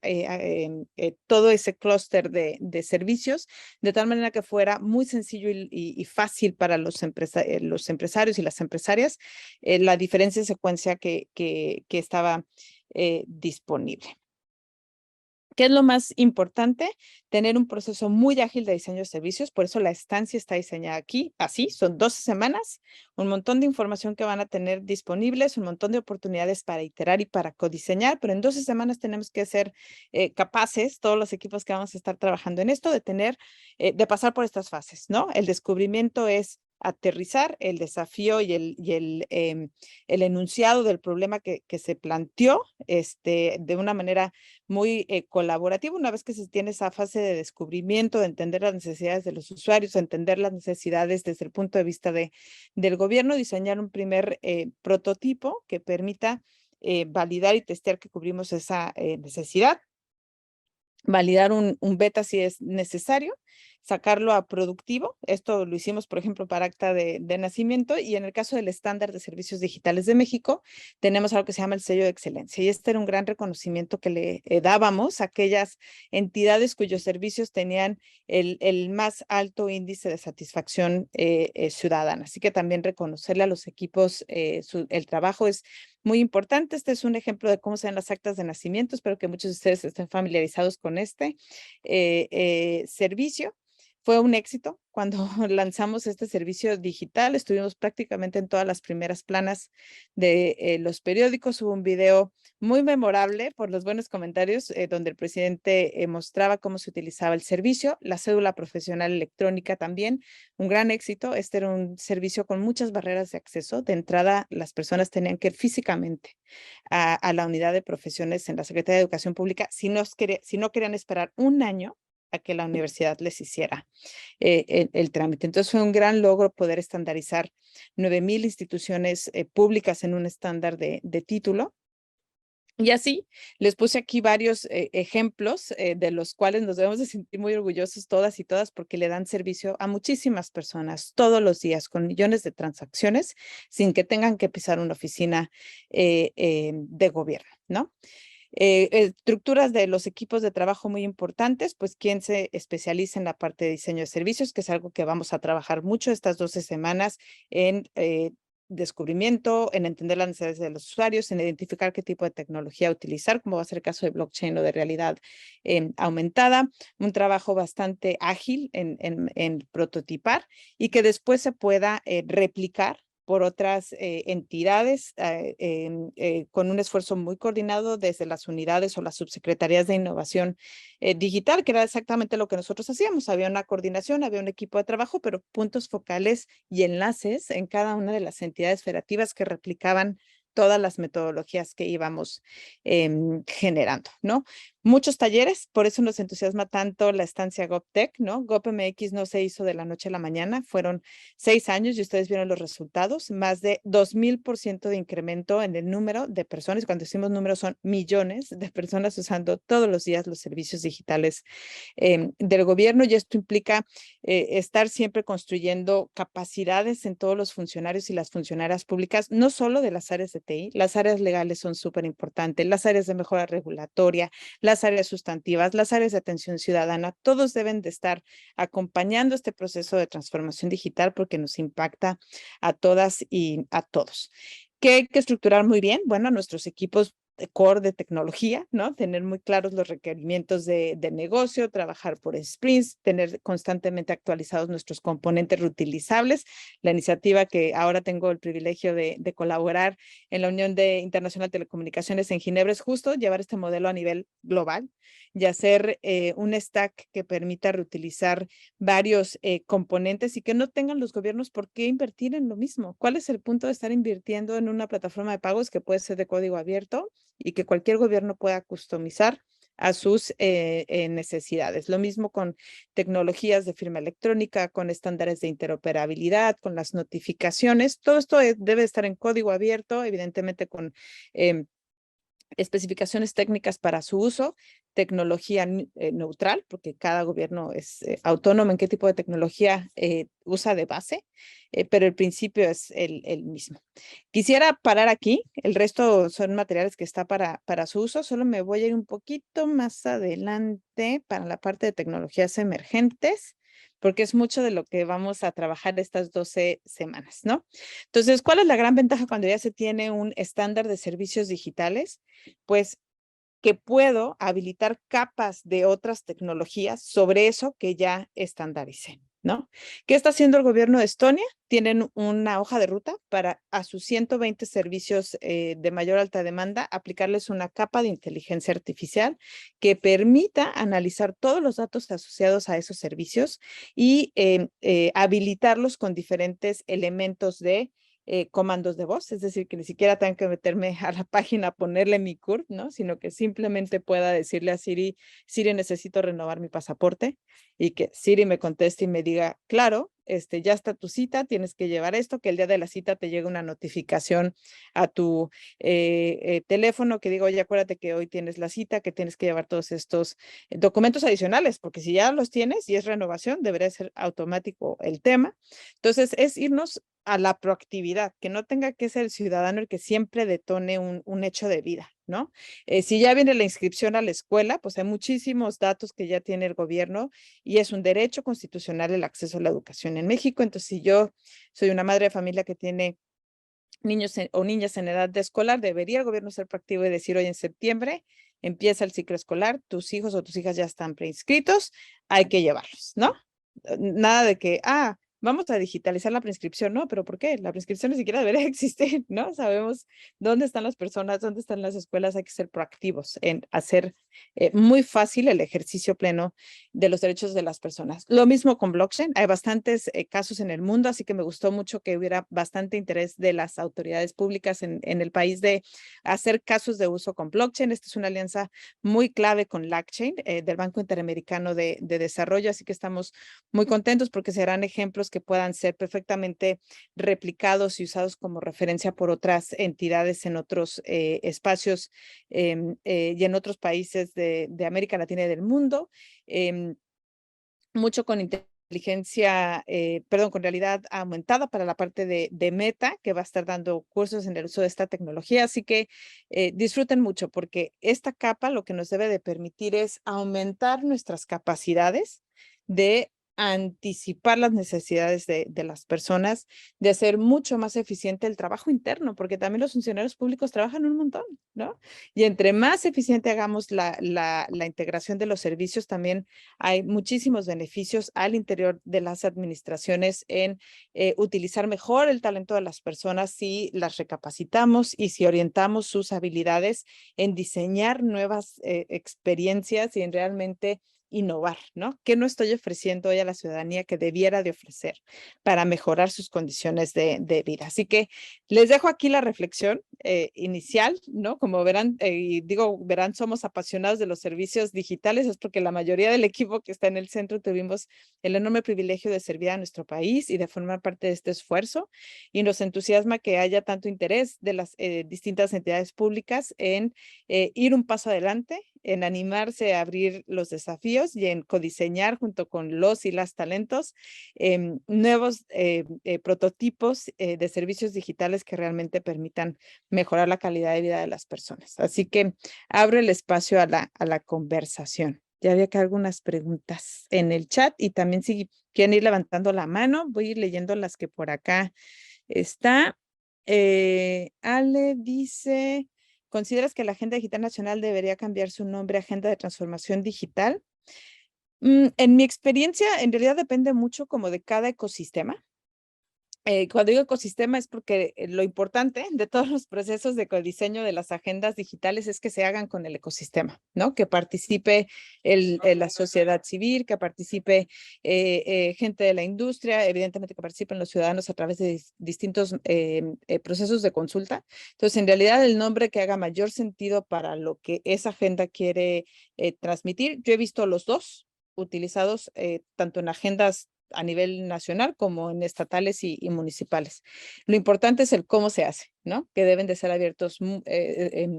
todo ese clúster de servicios de tal manera que fuera muy sencillo y fácil para los empresarios y las empresarias la diferencia de secuencia que estaba disponible. ¿Qué es lo más importante? Tener un proceso muy ágil de diseño de servicios, por eso la estancia está diseñada aquí, así, son 12 semanas, un montón de información que van a tener disponibles, un montón de oportunidades para iterar y para codiseñar, pero en 12 semanas tenemos que ser capaces, todos los equipos que vamos a estar trabajando en esto, de pasar por estas fases, ¿no? El descubrimiento es aterrizar el desafío y el enunciado del problema que se planteó de una manera muy colaborativa. Una vez que se tiene esa fase de descubrimiento, de entender las necesidades de los usuarios, de entender las necesidades desde el punto de vista del gobierno, diseñar un primer prototipo que permita validar y testear que cubrimos esa necesidad, validar un beta si es necesario, sacarlo a productivo. Esto lo hicimos, por ejemplo, para acta de nacimiento y en el caso del estándar de servicios digitales de México, tenemos algo que se llama el sello de excelencia y este era un gran reconocimiento que le dábamos a aquellas entidades cuyos servicios tenían el más alto índice de satisfacción ciudadana. Así que también reconocerle a los equipos el trabajo es muy importante. Este es un ejemplo de cómo se ven las actas de nacimiento. Espero que muchos de ustedes estén familiarizados con este servicio. Fue un éxito cuando lanzamos este servicio digital. Estuvimos prácticamente en todas las primeras planas de los periódicos. Hubo un video muy memorable por los buenos comentarios donde el presidente mostraba cómo se utilizaba el servicio. La cédula profesional electrónica también, un gran éxito. Este era un servicio con muchas barreras de acceso. De entrada, las personas tenían que ir físicamente a la unidad de profesiones en la Secretaría de Educación Pública si no querían esperar un año a que la universidad les hiciera el trámite. Entonces fue un gran logro poder estandarizar 9,000 instituciones públicas en un estándar de título. Y así les puse aquí varios ejemplos de los cuales nos debemos de sentir muy orgullosos todas y todas porque le dan servicio a muchísimas personas todos los días con millones de transacciones sin que tengan que pisar una oficina de gobierno, ¿no? Estructuras de los equipos de trabajo muy importantes, pues quien se especializa en la parte de diseño de servicios, que es algo que vamos a trabajar mucho estas 12 semanas en descubrimiento, en entender las necesidades de los usuarios, en identificar qué tipo de tecnología utilizar, como va a ser el caso de blockchain o de realidad aumentada, un trabajo bastante ágil en prototipar y que después se pueda replicar por otras entidades con un esfuerzo muy coordinado desde las unidades o las subsecretarías de innovación digital, que era exactamente lo que nosotros hacíamos. Había una coordinación, había un equipo de trabajo, pero puntos focales y enlaces en cada una de las entidades federativas que replicaban todas las metodologías que íbamos generando, ¿no? muchos talleres, por eso nos entusiasma tanto la estancia GovTech, ¿no? GovMX no se hizo de la noche a la mañana, fueron 6 años y ustedes vieron los resultados, más de 2000% de incremento en el número de personas. Cuando decimos números son millones de personas usando todos los días los servicios digitales del gobierno, y esto implica estar siempre construyendo capacidades en todos los funcionarios y las funcionarias públicas, no solo de las áreas de TI, las áreas legales son súper importantes, las áreas de mejora regulatoria, las áreas sustantivas, las áreas de atención ciudadana, todos deben de estar acompañando este proceso de transformación digital porque nos impacta a todas y a todos. ¿Qué hay que estructurar muy bien? Bueno, nuestros equipos de core de tecnología, ¿no? Tener muy claros los requerimientos de negocio, trabajar por sprints, tener constantemente actualizados nuestros componentes reutilizables. La iniciativa que ahora tengo el privilegio de colaborar en la Unión Internacional de Telecomunicaciones en Ginebra es justo llevar este modelo a nivel global y hacer un stack que permita reutilizar varios componentes y que no tengan los gobiernos por qué invertir en lo mismo. ¿Cuál es el punto de estar invirtiendo en una plataforma de pagos que puede ser de código abierto y que cualquier gobierno pueda customizar a sus necesidades? Lo mismo con tecnologías de firma electrónica, con estándares de interoperabilidad, con las notificaciones. Todo esto debe estar en código abierto, evidentemente con especificaciones técnicas para su uso, tecnología neutral, porque cada gobierno es autónomo en qué tipo de tecnología usa de base, pero el principio es el mismo. Quisiera parar aquí, el resto son materiales que está para su uso, solo me voy a ir un poquito más adelante para la parte de tecnologías emergentes, porque es mucho de lo que vamos a trabajar estas 12 semanas, ¿no? Entonces, ¿cuál es la gran ventaja cuando ya se tiene un estándar de servicios digitales? Pues que puedo habilitar capas de otras tecnologías sobre eso que ya estandaricé, ¿no? ¿Qué está haciendo el gobierno de Estonia? Tienen una hoja de ruta para a sus 120 servicios de mayor alta demanda aplicarles una capa de inteligencia artificial que permita analizar todos los datos asociados a esos servicios y habilitarlos con diferentes elementos de comandos de voz, es decir, que ni siquiera tengan que meterme a la página a ponerle mi CURP, ¿no? Sino que simplemente pueda decirle a Siri, Siri, necesito renovar mi pasaporte, y que Siri me conteste y me diga, claro, ya está tu cita, tienes que llevar esto, que el día de la cita te llegue una notificación a tu teléfono que diga, oye, acuérdate que hoy tienes la cita, que tienes que llevar todos estos documentos adicionales, porque si ya los tienes y es renovación, debería ser automático el tema. Entonces, es irnos a la proactividad, que no tenga que ser el ciudadano el que siempre detone un hecho de vida, ¿no? Si ya viene la inscripción a la escuela, pues hay muchísimos datos que ya tiene el gobierno y es un derecho constitucional el acceso a la educación en México. Entonces, si yo soy una madre de familia que tiene niños o niñas en edad de escolar, debería el gobierno ser proactivo y decir, hoy en septiembre empieza el ciclo escolar, tus hijos o tus hijas ya están preinscritos, hay que llevarlos, ¿no? Nada de que, vamos a digitalizar la prescripción, no, pero ¿por qué? La prescripción ni siquiera debería existir, ¿no? Sabemos dónde están las personas, dónde están las escuelas, hay que ser proactivos en hacer muy fácil el ejercicio pleno de los derechos de las personas. Lo mismo con blockchain, hay bastantes casos en el mundo, así que me gustó mucho que hubiera bastante interés de las autoridades públicas en el país de hacer casos de uso con blockchain. Esta es una alianza muy clave con LACchain, del Banco Interamericano de Desarrollo, así que estamos muy contentos porque serán ejemplos que puedan ser perfectamente replicados y usados como referencia por otras entidades en otros espacios y en otros países de América Latina y del mundo. Mucho con inteligencia, con realidad aumentada para la parte de Meta, que va a estar dando cursos en el uso de esta tecnología. Así que disfruten mucho porque esta capa lo que nos debe de permitir es aumentar nuestras capacidades de anticipar las necesidades de las personas, de hacer mucho más eficiente el trabajo interno, porque también los funcionarios públicos trabajan un montón, ¿no? Y entre más eficiente hagamos la integración de los servicios, también hay muchísimos beneficios al interior de las administraciones en utilizar mejor el talento de las personas si las recapacitamos y si orientamos sus habilidades en diseñar nuevas experiencias y en realmente innovar, ¿no? ¿Qué no estoy ofreciendo hoy a la ciudadanía que debiera de ofrecer para mejorar sus condiciones de vida? Así que les dejo aquí la reflexión inicial, ¿no? Como verán, y digo, verán, somos apasionados de los servicios digitales, es porque la mayoría del equipo que está en el centro tuvimos el enorme privilegio de servir a nuestro país y de formar parte de este esfuerzo, y nos entusiasma que haya tanto interés de las distintas entidades públicas en ir un paso adelante, en animarse a abrir los desafíos y en codiseñar junto con los y las talentos nuevos prototipos de servicios digitales que realmente permitan mejorar la calidad de vida de las personas. Así que abro el espacio a la conversación. Ya había acá algunas preguntas en el chat y también si quieren ir levantando la mano, voy a ir leyendo las que por acá está. Ale dice, ¿consideras que la Agenda Digital Nacional debería cambiar su nombre a Agenda de Transformación Digital? En mi experiencia, en realidad depende mucho como de cada ecosistema. Cuando digo ecosistema es porque lo importante de todos los procesos de codiseño de las agendas digitales es que se hagan con el ecosistema, ¿no? Que participe la sociedad civil, que participe gente de la industria, evidentemente que participen los ciudadanos a través de distintos procesos de consulta. Entonces, en realidad, el nombre que haga mayor sentido para lo que esa agenda quiere transmitir, yo he visto los dos utilizados tanto en agendas a nivel nacional como en estatales y municipales. Lo importante es el cómo se hace, ¿no? Que deben de ser abiertos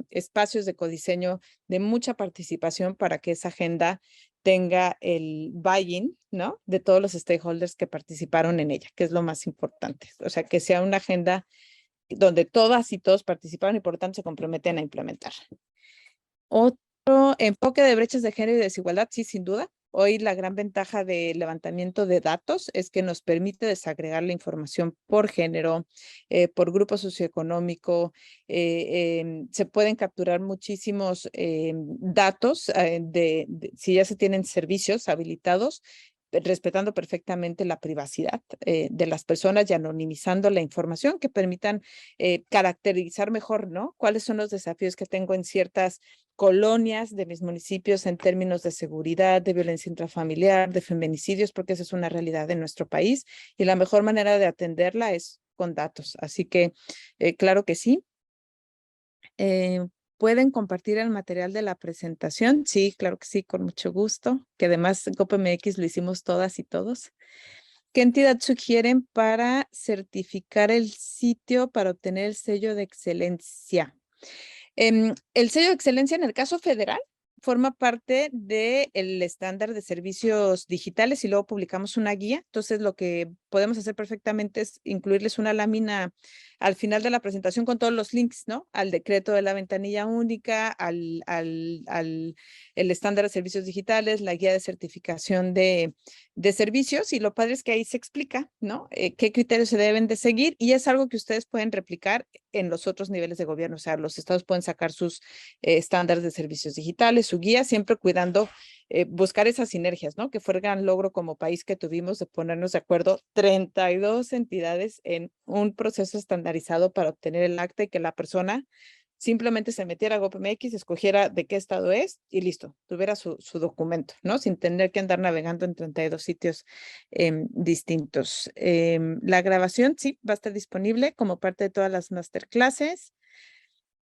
espacios de codiseño de mucha participación para que esa agenda tenga el buy-in, ¿no? De todos los stakeholders que participaron en ella, que es lo más importante. O sea, que sea una agenda donde todas y todos participaron y por lo tanto se comprometen a implementar. Otro enfoque de brechas de género y desigualdad, sí, sin duda. Hoy la gran ventaja del levantamiento de datos es que nos permite desagregar la información por género, por grupo socioeconómico. Se pueden capturar muchísimos datos si ya se tienen servicios habilitados, respetando perfectamente la privacidad de las personas y anonimizando la información que permitan caracterizar mejor, ¿no? ¿Cuáles son los desafíos que tengo en ciertas colonias de mis municipios en términos de seguridad, de violencia intrafamiliar, de feminicidios, porque esa es una realidad en nuestro país y la mejor manera de atenderla es con datos. Así que, claro que sí. ¿Pueden compartir el material de la presentación? Sí, claro que sí, con mucho gusto, que además en COPMX lo hicimos todas y todos. ¿Qué entidad sugieren para certificar el sitio para obtener el sello de excelencia? El sello de excelencia en el caso federal forma parte del estándar de servicios digitales y luego publicamos una guía. Entonces, lo que podemos hacer perfectamente es incluirles una lámina al final de la presentación con todos los links, ¿no? Al decreto de la ventanilla única, el estándar de servicios digitales, la guía de certificación de servicios, y lo padre es que ahí se explica, ¿no? Qué criterios se deben de seguir y es algo que ustedes pueden replicar en los otros niveles de gobierno. O sea, los estados pueden sacar sus estándares de servicios digitales, su guía, siempre cuidando buscar esas sinergias, ¿no? Que fue el gran logro como país que tuvimos de ponernos de acuerdo 32 entidades en un proceso estandarizado para obtener el acta y que la persona simplemente se metiera a GovMX, escogiera de qué estado es y listo, tuviera su documento, ¿no? Sin tener que andar navegando en 32 sitios distintos. La grabación, sí, va a estar disponible como parte de todas las masterclasses.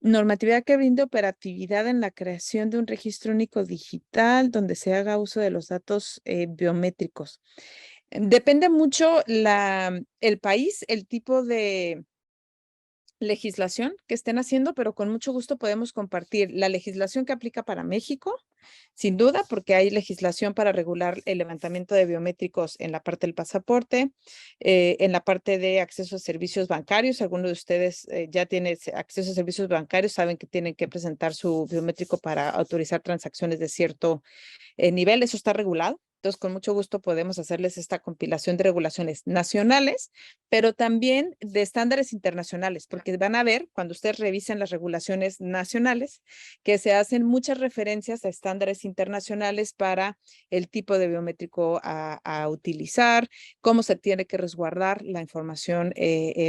Normatividad que brinde operatividad en la creación de un registro único digital donde se haga uso de los datos biométricos. Depende mucho el país, el tipo de legislación que estén haciendo, pero con mucho gusto podemos compartir la legislación que aplica para México, sin duda, porque hay legislación para regular el levantamiento de biométricos en la parte del pasaporte, en la parte de acceso a servicios bancarios. Algunos de ustedes ya tienen acceso a servicios bancarios, saben que tienen que presentar su biométrico para autorizar transacciones de cierto nivel, eso está regulado Entonces, con mucho gusto podemos hacerles esta compilación de regulaciones nacionales, pero también de estándares internacionales, porque van a ver, cuando ustedes revisen las regulaciones nacionales, que se hacen muchas referencias a estándares internacionales para el tipo de biométrico a utilizar, cómo se tiene que resguardar la información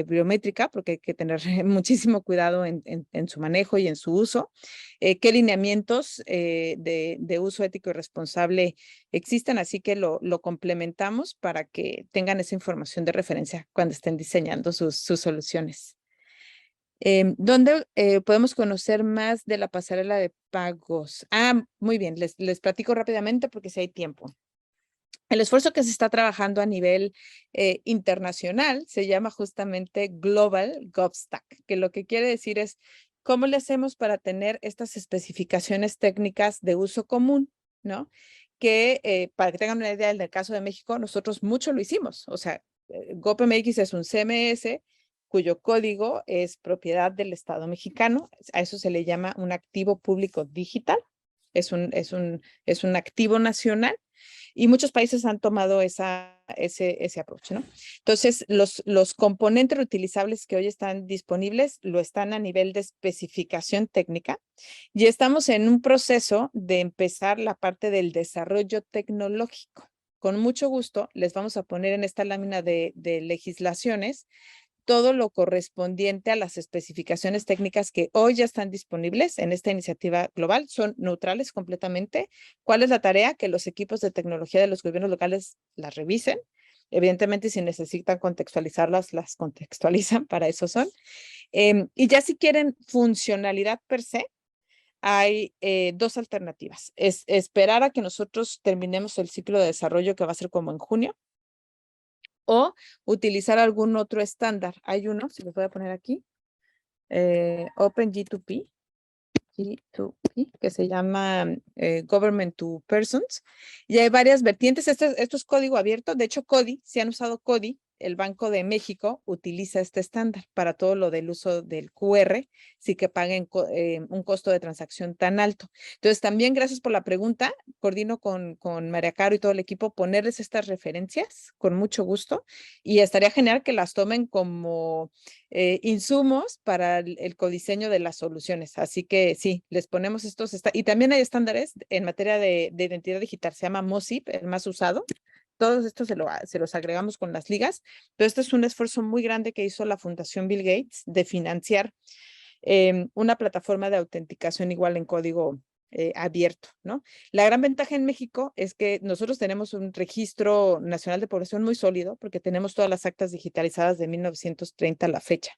biométrica, porque hay que tener muchísimo cuidado en su manejo y en su uso, qué lineamientos de uso ético y responsable existen, así que lo complementamos para que tengan esa información de referencia cuando estén diseñando sus soluciones. ¿Dónde podemos conocer más de la pasarela de pagos? Muy bien, les platico rápidamente porque si hay tiempo. El esfuerzo que se está trabajando a nivel internacional se llama justamente Global GovStack, que lo que quiere decir es cómo le hacemos para tener estas especificaciones técnicas de uso común, ¿no? Que para que tengan una idea, en el caso de México, nosotros mucho lo hicimos. O sea, GovMX es un CMS cuyo código es propiedad del Estado mexicano. A eso se le llama un activo público digital. Es un activo nacional. Y muchos países han tomado ese approach, ¿no? Entonces, los componentes reutilizables que hoy están disponibles lo están a nivel de especificación técnica y estamos en un proceso de empezar la parte del desarrollo tecnológico. Con mucho gusto les vamos a poner en esta lámina de legislaciones todo lo correspondiente a las especificaciones técnicas que hoy ya están disponibles en esta iniciativa global, son neutrales completamente. ¿Cuál es la tarea? Que los equipos de tecnología de los gobiernos locales las revisen. Evidentemente, si necesitan contextualizarlas, las contextualizan, para eso son. Y ya si quieren funcionalidad per se, hay dos alternativas. Es esperar a que nosotros terminemos el ciclo de desarrollo que va a ser como en junio, o utilizar algún otro estándar. Hay uno, si lo voy a poner aquí, OpenG2P, que se llama Government to Persons, y hay varias vertientes. Esto es código abierto. De hecho, CODI, si han usado CODI, el Banco de México utiliza este estándar para todo lo del uso del QR, sí que paguen un costo de transacción tan alto. Entonces, también gracias por la pregunta. Coordino con María Caro y todo el equipo ponerles estas referencias con mucho gusto, y estaría genial que las tomen como insumos para el codiseño de las soluciones. Así que sí, les ponemos estos. Y también hay estándares en materia de identidad digital. Se llama MOSIP, el más usado. Todos estos se los agregamos con las ligas, pero este es un esfuerzo muy grande que hizo la Fundación Bill Gates de financiar una plataforma de autenticación igual en código abierto, ¿no? La gran ventaja en México es que nosotros tenemos un registro nacional de población muy sólido porque tenemos todas las actas digitalizadas de 1930 a la fecha.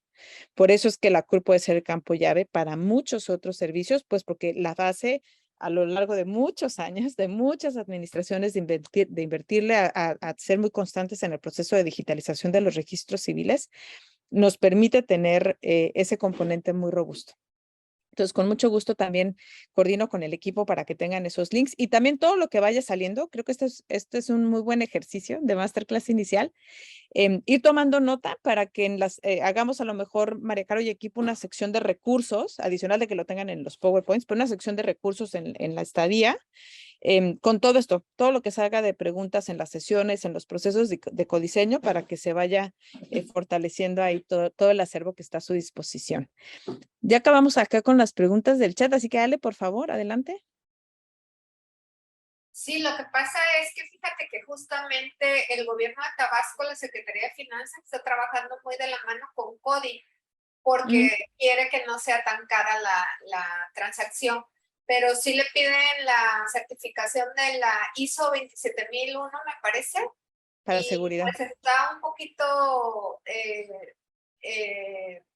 Por eso es que la CUR puede ser el campo llave para muchos otros servicios, pues porque la base a lo largo de muchos años, de muchas administraciones, de invertirle a ser muy constantes en el proceso de digitalización de los registros civiles, nos permite tener ese componente muy robusto. Entonces, con mucho gusto también coordino con el equipo para que tengan esos links y también todo lo que vaya saliendo. Creo que este es un muy buen ejercicio de masterclass inicial. Ir tomando nota para que hagamos a lo mejor, María Caro y equipo, una sección de recursos, adicional de que lo tengan en los PowerPoints, pero una sección de recursos en la estadía, con todo esto, todo lo que salga de preguntas en las sesiones, en los procesos de codiseño, para que se vaya fortaleciendo ahí todo el acervo que está a su disposición. Ya acabamos acá con las preguntas del chat, así que Ale, por favor, adelante. Sí, lo que pasa es que fíjate que justamente el gobierno de Tabasco, la Secretaría de Finanzas, está trabajando muy de la mano con CODI porque quiere que no sea tan cara la transacción, pero sí le piden la certificación de la ISO 27001, me parece. Para seguridad. Pues está un poquito,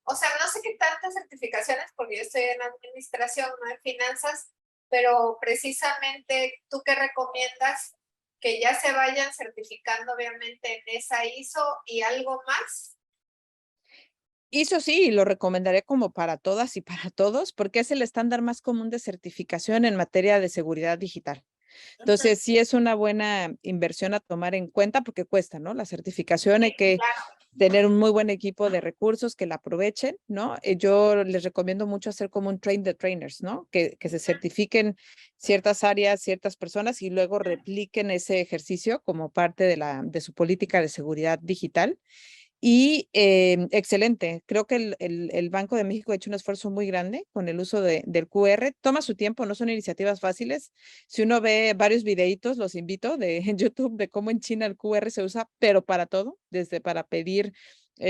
o sea, no sé qué tantas certificaciones, porque yo estoy en administración, no en finanzas, pero precisamente, ¿tú qué recomiendas? Que ya se vayan certificando obviamente en esa ISO y algo más. ISO sí, lo recomendaré como para todas y para todos, porque es el estándar más común de certificación en materia de seguridad digital. Entonces, sí es una buena inversión a tomar en cuenta porque cuesta, ¿no? La certificación hay que tener un muy buen equipo de recursos que la aprovechen, ¿no? Yo les recomiendo mucho hacer como un train the trainers, ¿no? Que se certifiquen ciertas áreas, ciertas personas y luego repliquen ese ejercicio como parte de su política de seguridad digital. Y excelente, creo que el Banco de México ha hecho un esfuerzo muy grande con el uso del QR. Toma su tiempo, no son iniciativas fáciles. Si uno ve varios videitos, los invito en YouTube de cómo en China el QR se usa, pero para todo, desde para pedir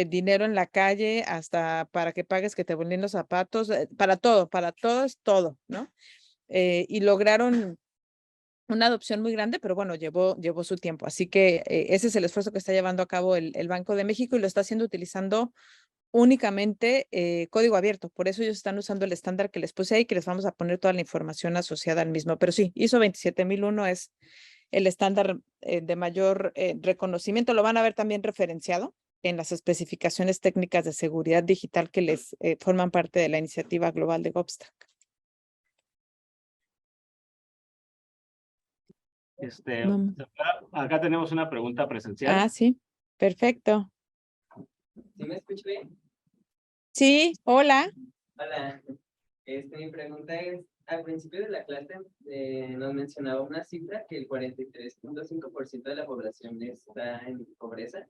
dinero en la calle hasta para que pagues que te vuelen los zapatos, para todo es todo, ¿no? Y lograron una adopción muy grande, pero bueno, llevó su tiempo. Así que ese es el esfuerzo que está llevando a cabo el Banco de México y lo está haciendo utilizando únicamente código abierto. Por eso ellos están usando el estándar que les puse ahí, que les vamos a poner toda la información asociada al mismo. Pero sí, ISO 27001 es el estándar de mayor reconocimiento. Lo van a ver también referenciado en las especificaciones técnicas de seguridad digital que les forman parte de la iniciativa global de GovStack. Vamos. Acá tenemos una pregunta presencial. Ah, sí, perfecto. ¿Sí me escucho bien? Sí, hola. Hola. Mi pregunta es, al principio de la clase nos mencionaba una cifra que el 43.5% de la población está en pobreza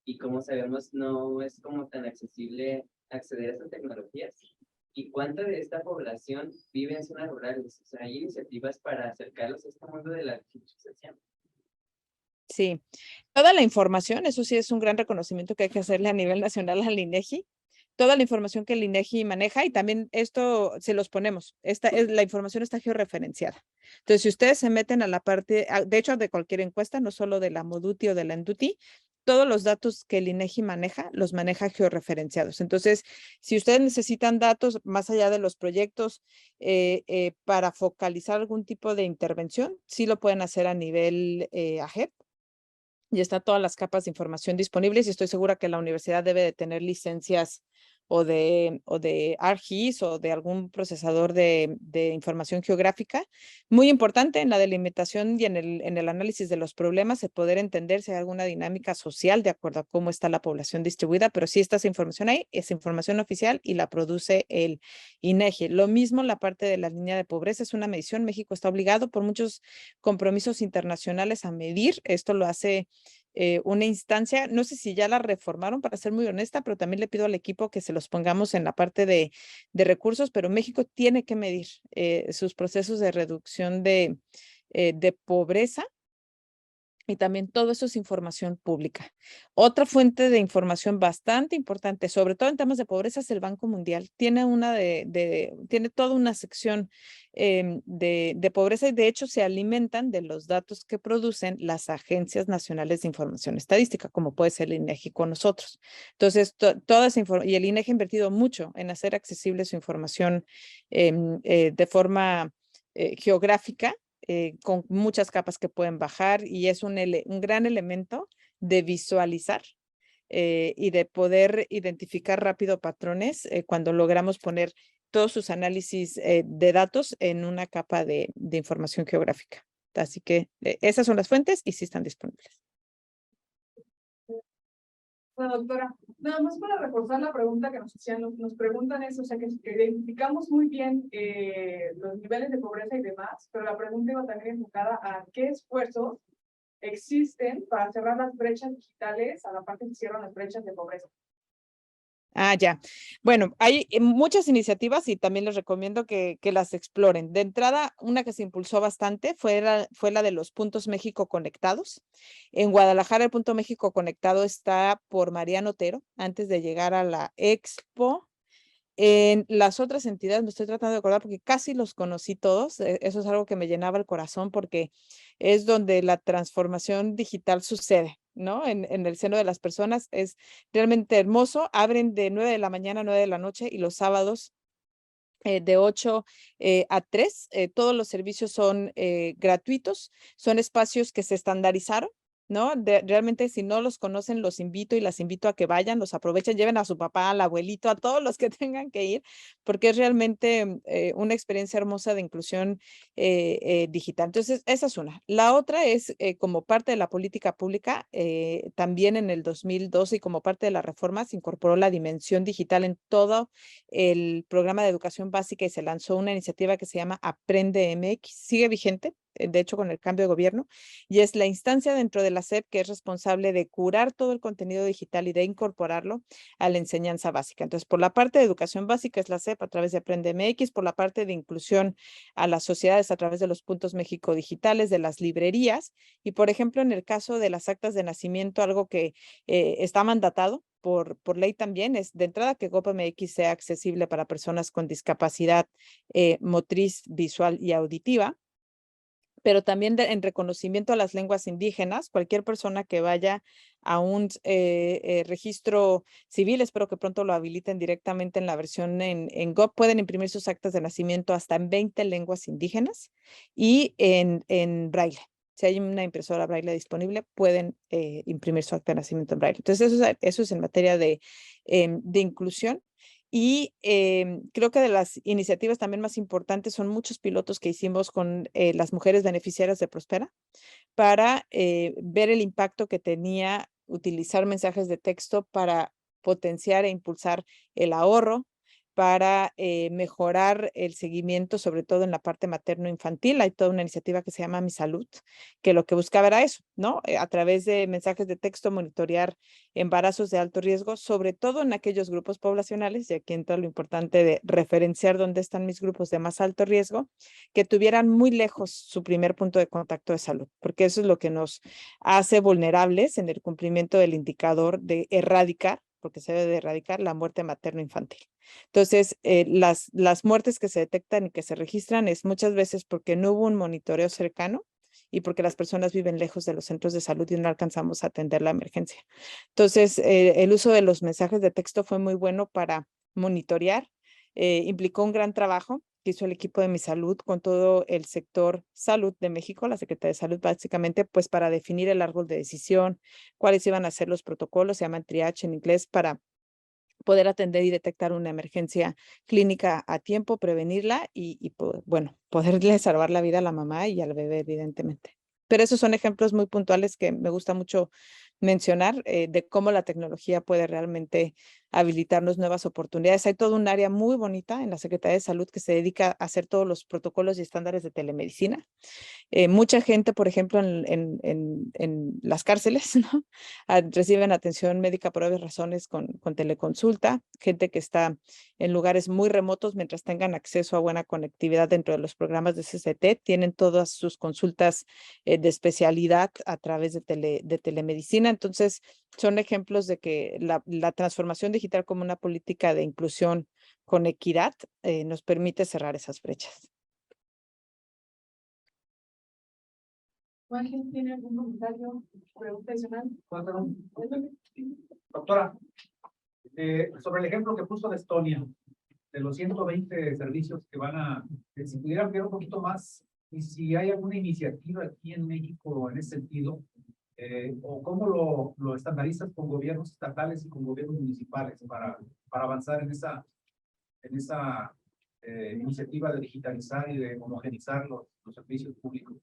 y como sabemos no es como tan accesible acceder a estas tecnologías. ¿Y cuánta de esta población vive en zonas rurales? O sea, ¿hay iniciativas para acercarlos a este mundo de la digitalización? Sí, toda la información, eso sí es un gran reconocimiento que hay que hacerle a nivel nacional al INEGI. Toda la información que el INEGI maneja y también esto se los ponemos. La información está georreferenciada. Entonces, si ustedes se meten a la parte, de hecho, de cualquier encuesta, no solo de la Moduti o de la Enduti, todos los datos que el INEGI maneja, los maneja georreferenciados. Entonces, si ustedes necesitan datos más allá de los proyectos para focalizar algún tipo de intervención, sí lo pueden hacer a nivel AGEP. Y está todas las capas de información disponibles y estoy segura que la universidad debe de tener licencias o de ArcGIS o de algún procesador de información geográfica. Muy importante en la delimitación y en el análisis de los problemas, el poder entender si hay alguna dinámica social de acuerdo a cómo está la población distribuida, pero sí está esa información ahí, es información oficial y la produce el INEGI. Lo mismo la parte de la línea de pobreza, es una medición. México está obligado por muchos compromisos internacionales a medir. Esto lo hace una instancia, no sé si ya la reformaron para ser muy honesta, pero también le pido al equipo que se los pongamos en la parte de recursos, pero México tiene que medir sus procesos de reducción de pobreza. Y también todo eso es información pública. Otra fuente de información bastante importante, sobre todo en temas de pobreza, es el Banco Mundial. Tiene tiene toda una sección de pobreza y de hecho se alimentan de los datos que producen las agencias nacionales de información estadística, como puede ser el INEGI con nosotros. Entonces, toda esa información, y el INEGI ha invertido mucho en hacer accesible su información de forma geográfica, con muchas capas que pueden bajar y es un gran elemento de visualizar y de poder identificar rápido patrones cuando logramos poner todos sus análisis de datos en una capa de información geográfica. Así que esas son las fuentes y sí están disponibles. Bueno, doctora, nada más para reforzar la pregunta que nos hacían, nos preguntan eso, o sea, que identificamos muy bien los niveles de pobreza y demás, pero la pregunta iba también enfocada a qué esfuerzos existen para cerrar las brechas digitales a la parte que cierran las brechas de pobreza. Ah, ya. Bueno, hay muchas iniciativas y también les recomiendo que las exploren. De entrada, una que se impulsó bastante fue la de los puntos México conectados. En Guadalajara, el punto México conectado está por Mariano Otero, antes de llegar a la Expo. En las otras entidades me estoy tratando de acordar porque casi los conocí todos. Eso es algo que me llenaba el corazón porque es donde la transformación digital sucede, ¿no? En el seno de las personas es realmente hermoso. Abren de 9 de la mañana a 9 de la noche y los sábados de 8 a 3. Todos los servicios son gratuitos. Son espacios que se estandarizaron, ¿no? Realmente si no los conocen, los invito y las invito a que vayan, los aprovechen, lleven a su papá, al abuelito, a todos los que tengan que ir, porque es realmente una experiencia hermosa de inclusión digital. Entonces, esa es una. La otra es como parte de la política pública, también en el 2012 y como parte de la reforma se incorporó la dimensión digital en todo el programa de educación básica y se lanzó una iniciativa que se llama Aprende MX. Sigue vigente, de hecho, con el cambio de gobierno, y es la instancia dentro de la SEP que es responsable de curar todo el contenido digital y de incorporarlo a la enseñanza básica. Entonces, por la parte de educación básica es la SEP a través de Aprende MX, por la parte de inclusión a las sociedades a través de los puntos México digitales, de las librerías, y por ejemplo, en el caso de las actas de nacimiento, algo que está mandatado por ley también, es de entrada que GovMX sea accesible para personas con discapacidad motriz, visual y auditiva, pero también en reconocimiento a las lenguas indígenas, cualquier persona que vaya a un registro civil, espero que pronto lo habiliten directamente en la versión en Gov, pueden imprimir sus actas de nacimiento hasta en 20 lenguas indígenas y en braille. Si hay una impresora braille disponible, pueden imprimir su acta de nacimiento en braille. Entonces, eso es en materia de inclusión. Y creo que de las iniciativas también más importantes son muchos pilotos que hicimos con las mujeres beneficiarias de Prospera para ver el impacto que tenía utilizar mensajes de texto para potenciar e impulsar el ahorro, para mejorar el seguimiento, sobre todo en la parte materno-infantil. Hay toda una iniciativa que se llama Mi Salud, que lo que buscaba era eso, ¿no? A través de mensajes de texto, monitorear embarazos de alto riesgo, sobre todo en aquellos grupos poblacionales, y aquí entra lo importante de referenciar dónde están mis grupos de más alto riesgo, que tuvieran muy lejos su primer punto de contacto de salud, porque eso es lo que nos hace vulnerables en el cumplimiento del indicador de erradicar, porque se debe de erradicar la muerte materno-infantil. Entonces, las muertes que se detectan y que se registran es muchas veces porque no hubo un monitoreo cercano y porque las personas viven lejos de los centros de salud y no alcanzamos a atender la emergencia. Entonces, el uso de los mensajes de texto fue muy bueno para monitorear, implicó un gran trabajo que hizo el equipo de Mi Salud con todo el sector salud de México, la Secretaría de Salud, básicamente, pues para definir el árbol de decisión, cuáles iban a ser los protocolos, se llaman triage en inglés, para poder atender y detectar una emergencia clínica a tiempo, prevenirla y bueno, poderle salvar la vida a la mamá y al bebé, evidentemente. Pero esos son ejemplos muy puntuales que me gusta mucho mencionar de cómo la tecnología puede realmente habilitarnos nuevas oportunidades. Hay todo un área muy bonita en la Secretaría de Salud que se dedica a hacer todos los protocolos y estándares de telemedicina. Mucha gente, por ejemplo, en las cárceles, ¿no? Reciben atención médica por obvias razones con teleconsulta, gente que está en lugares muy remotos mientras tengan acceso a buena conectividad dentro de los programas de CCT, tienen todas sus consultas de especialidad a través de telemedicina. Entonces, son ejemplos de que la transformación digital como una política de inclusión con equidad nos permite cerrar esas brechas. ¿Alguien tiene algún comentario, pregunta adicional? Doctora, sobre el ejemplo que puso de Estonia, de los 120 servicios que van a, si pudiera ampliar un poquito más, y si hay alguna iniciativa aquí en México en ese sentido, o cómo lo estandarizas con gobiernos estatales y con gobiernos municipales para avanzar en esa iniciativa de digitalizar y de homogenizar los servicios públicos.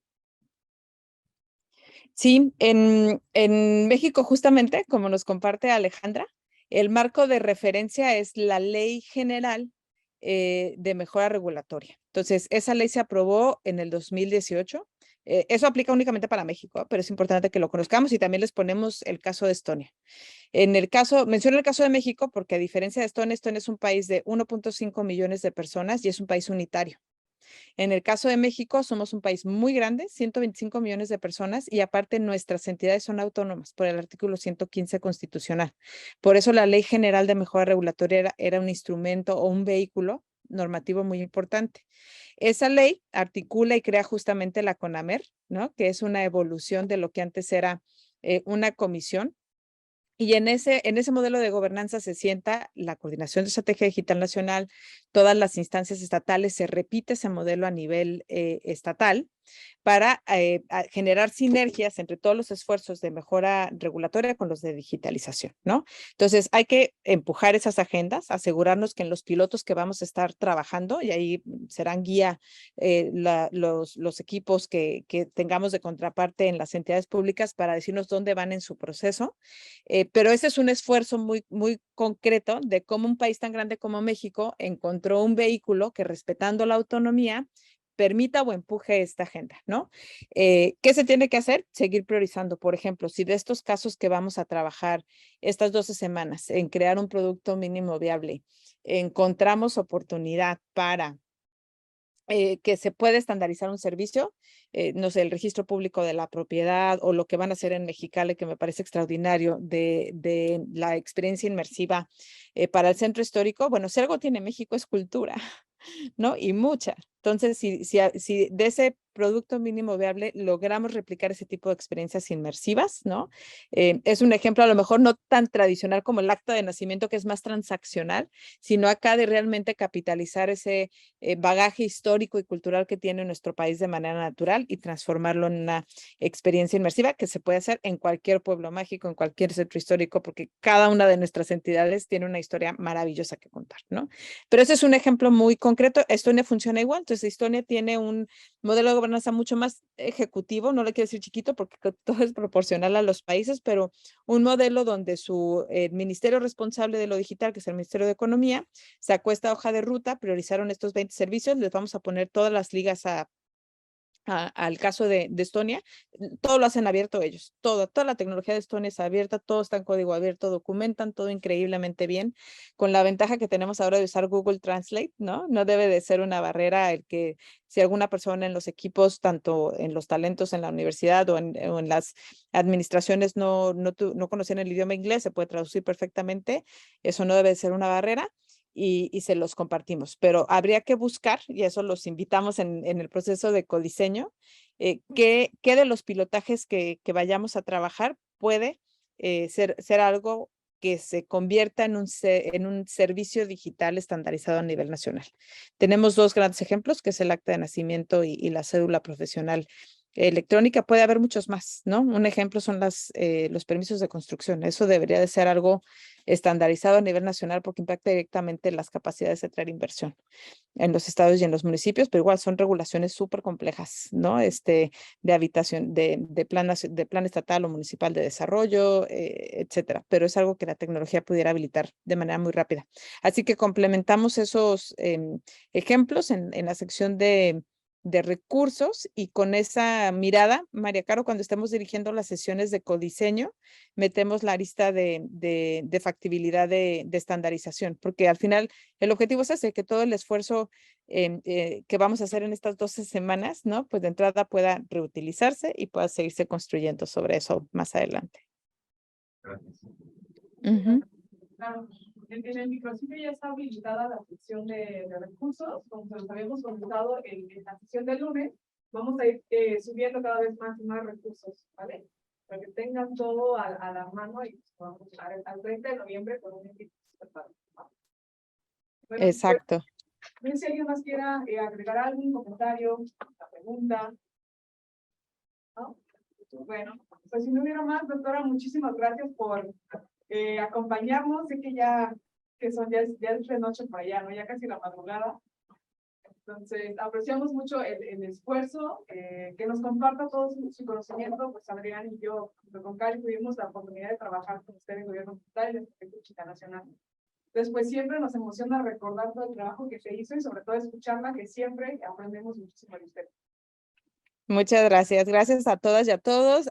Sí, en México justamente, como nos comparte Alejandra, el marco de referencia es la Ley General de Mejora Regulatoria. Entonces, esa ley se aprobó en el 2018. Eso aplica únicamente para México, pero es importante que lo conozcamos y también les ponemos el caso de Estonia. Menciono el caso de México porque a diferencia de Estonia, Estonia es un país de 1.5 millones de personas y es un país unitario. En el caso de México, somos un país muy grande, 125 millones de personas, y aparte nuestras entidades son autónomas por el artículo 115 constitucional. Por eso la Ley General de Mejora Regulatoria era un instrumento o un vehículo normativo muy importante. Esa ley articula y crea justamente la CONAMER, ¿no? Que es una evolución de lo que antes era una comisión. Y en ese modelo de gobernanza se sienta la Coordinación de Estrategia Digital Nacional, todas las instancias estatales, se repite ese modelo a nivel estatal para generar sinergias entre todos los esfuerzos de mejora regulatoria con los de digitalización, ¿no? Entonces, hay que empujar esas agendas, asegurarnos que en los pilotos que vamos a estar trabajando, y ahí serán guía los equipos que tengamos de contraparte en las entidades públicas para decirnos dónde van en su proceso, pero ese es un esfuerzo muy, muy concreto de cómo un país tan grande como México encontró un vehículo que, respetando la autonomía, permita o empuje esta agenda, ¿no? ¿Qué se tiene que hacer? Seguir priorizando. Por ejemplo, si de estos casos que vamos a trabajar estas 12 semanas en crear un producto mínimo viable, encontramos oportunidad para que se puede estandarizar un servicio, no sé, el registro público de la propiedad o lo que van a hacer en Mexicali, que me parece extraordinario, de la experiencia inmersiva para el centro histórico. Bueno, si algo tiene México es cultura, ¿no? Y mucha. Entonces, si de ese producto mínimo viable logramos replicar ese tipo de experiencias inmersivas, ¿no? Es un ejemplo a lo mejor no tan tradicional como el acta de nacimiento, que es más transaccional, sino acá de realmente capitalizar ese bagaje histórico y cultural que tiene nuestro país de manera natural y transformarlo en una experiencia inmersiva que se puede hacer en cualquier pueblo mágico, en cualquier centro histórico, porque cada una de nuestras entidades tiene una historia maravillosa que contar, ¿no? Pero ese es un ejemplo muy concreto. Estonia funciona igual. Entonces, Estonia tiene un modelo de gobernanza mucho más ejecutivo, no le quiero decir chiquito porque todo es proporcional a los países, pero un modelo donde su ministerio responsable de lo digital, que es el Ministerio de Economía, sacó esta hoja de ruta, priorizaron estos 20 servicios, les vamos a poner todas las ligas al caso de Estonia, todo lo hacen abierto ellos, toda la tecnología de Estonia es abierta, todo está en código abierto, documentan todo increíblemente bien, con la ventaja que tenemos ahora de usar Google Translate, ¿no? No debe de ser una barrera el que si alguna persona en los equipos, tanto en los talentos en la universidad o en las administraciones no conocían el idioma inglés, se puede traducir perfectamente, eso no debe de ser una barrera. Y se los compartimos, pero habría que buscar, y eso los invitamos en el proceso de codiseño, qué de los pilotajes que vayamos a trabajar puede ser algo que se convierta en un servicio digital estandarizado a nivel nacional. Tenemos dos grandes ejemplos, que es el acta de nacimiento y la cédula profesional electrónica. Puede haber muchos más, ¿no? Un ejemplo son los permisos de construcción. Eso debería de ser algo estandarizado a nivel nacional porque impacta directamente las capacidades de traer inversión en los estados y en los municipios, pero igual son regulaciones súper complejas, ¿no? De habitación, de plan estatal o municipal de desarrollo, etcétera. Pero es algo que la tecnología pudiera habilitar de manera muy rápida. Así que complementamos esos ejemplos en la sección de recursos y con esa mirada, María Caro, cuando estemos dirigiendo las sesiones de codiseño, metemos la arista de factibilidad de estandarización, porque al final el objetivo es ese, que todo el esfuerzo que vamos a hacer en estas 12 semanas, ¿no? Pues de entrada pueda reutilizarse y pueda seguirse construyendo sobre eso más adelante. Gracias. Claro. En el micrositio ya está habilitada la sección de recursos, como se los habíamos comentado en la sesión del lunes. Vamos a ir subiendo cada vez más y más recursos, ¿vale? Para que tengan todo a la mano y vamos al 30 de noviembre con un equipo. Bueno, Exacto. no sé si alguien más quiera agregar algún comentario, una pregunta. ¿No? Bueno, pues si no hubiera más, doctora, muchísimas gracias por acompañarnos. Sé que ya es de noche por allá, ¿no? Ya casi la madrugada. Entonces, apreciamos mucho el esfuerzo, que nos comparta todo su conocimiento. Pues Adrián y yo, junto con Cari, tuvimos la oportunidad de trabajar con usted en el gobierno estatal y en el Proyecto Chica Nacional. Entonces, pues siempre nos emociona recordar todo el trabajo que se hizo y sobre todo escucharla, que siempre aprendemos muchísimo de usted. Muchas gracias. Gracias a todas y a todos.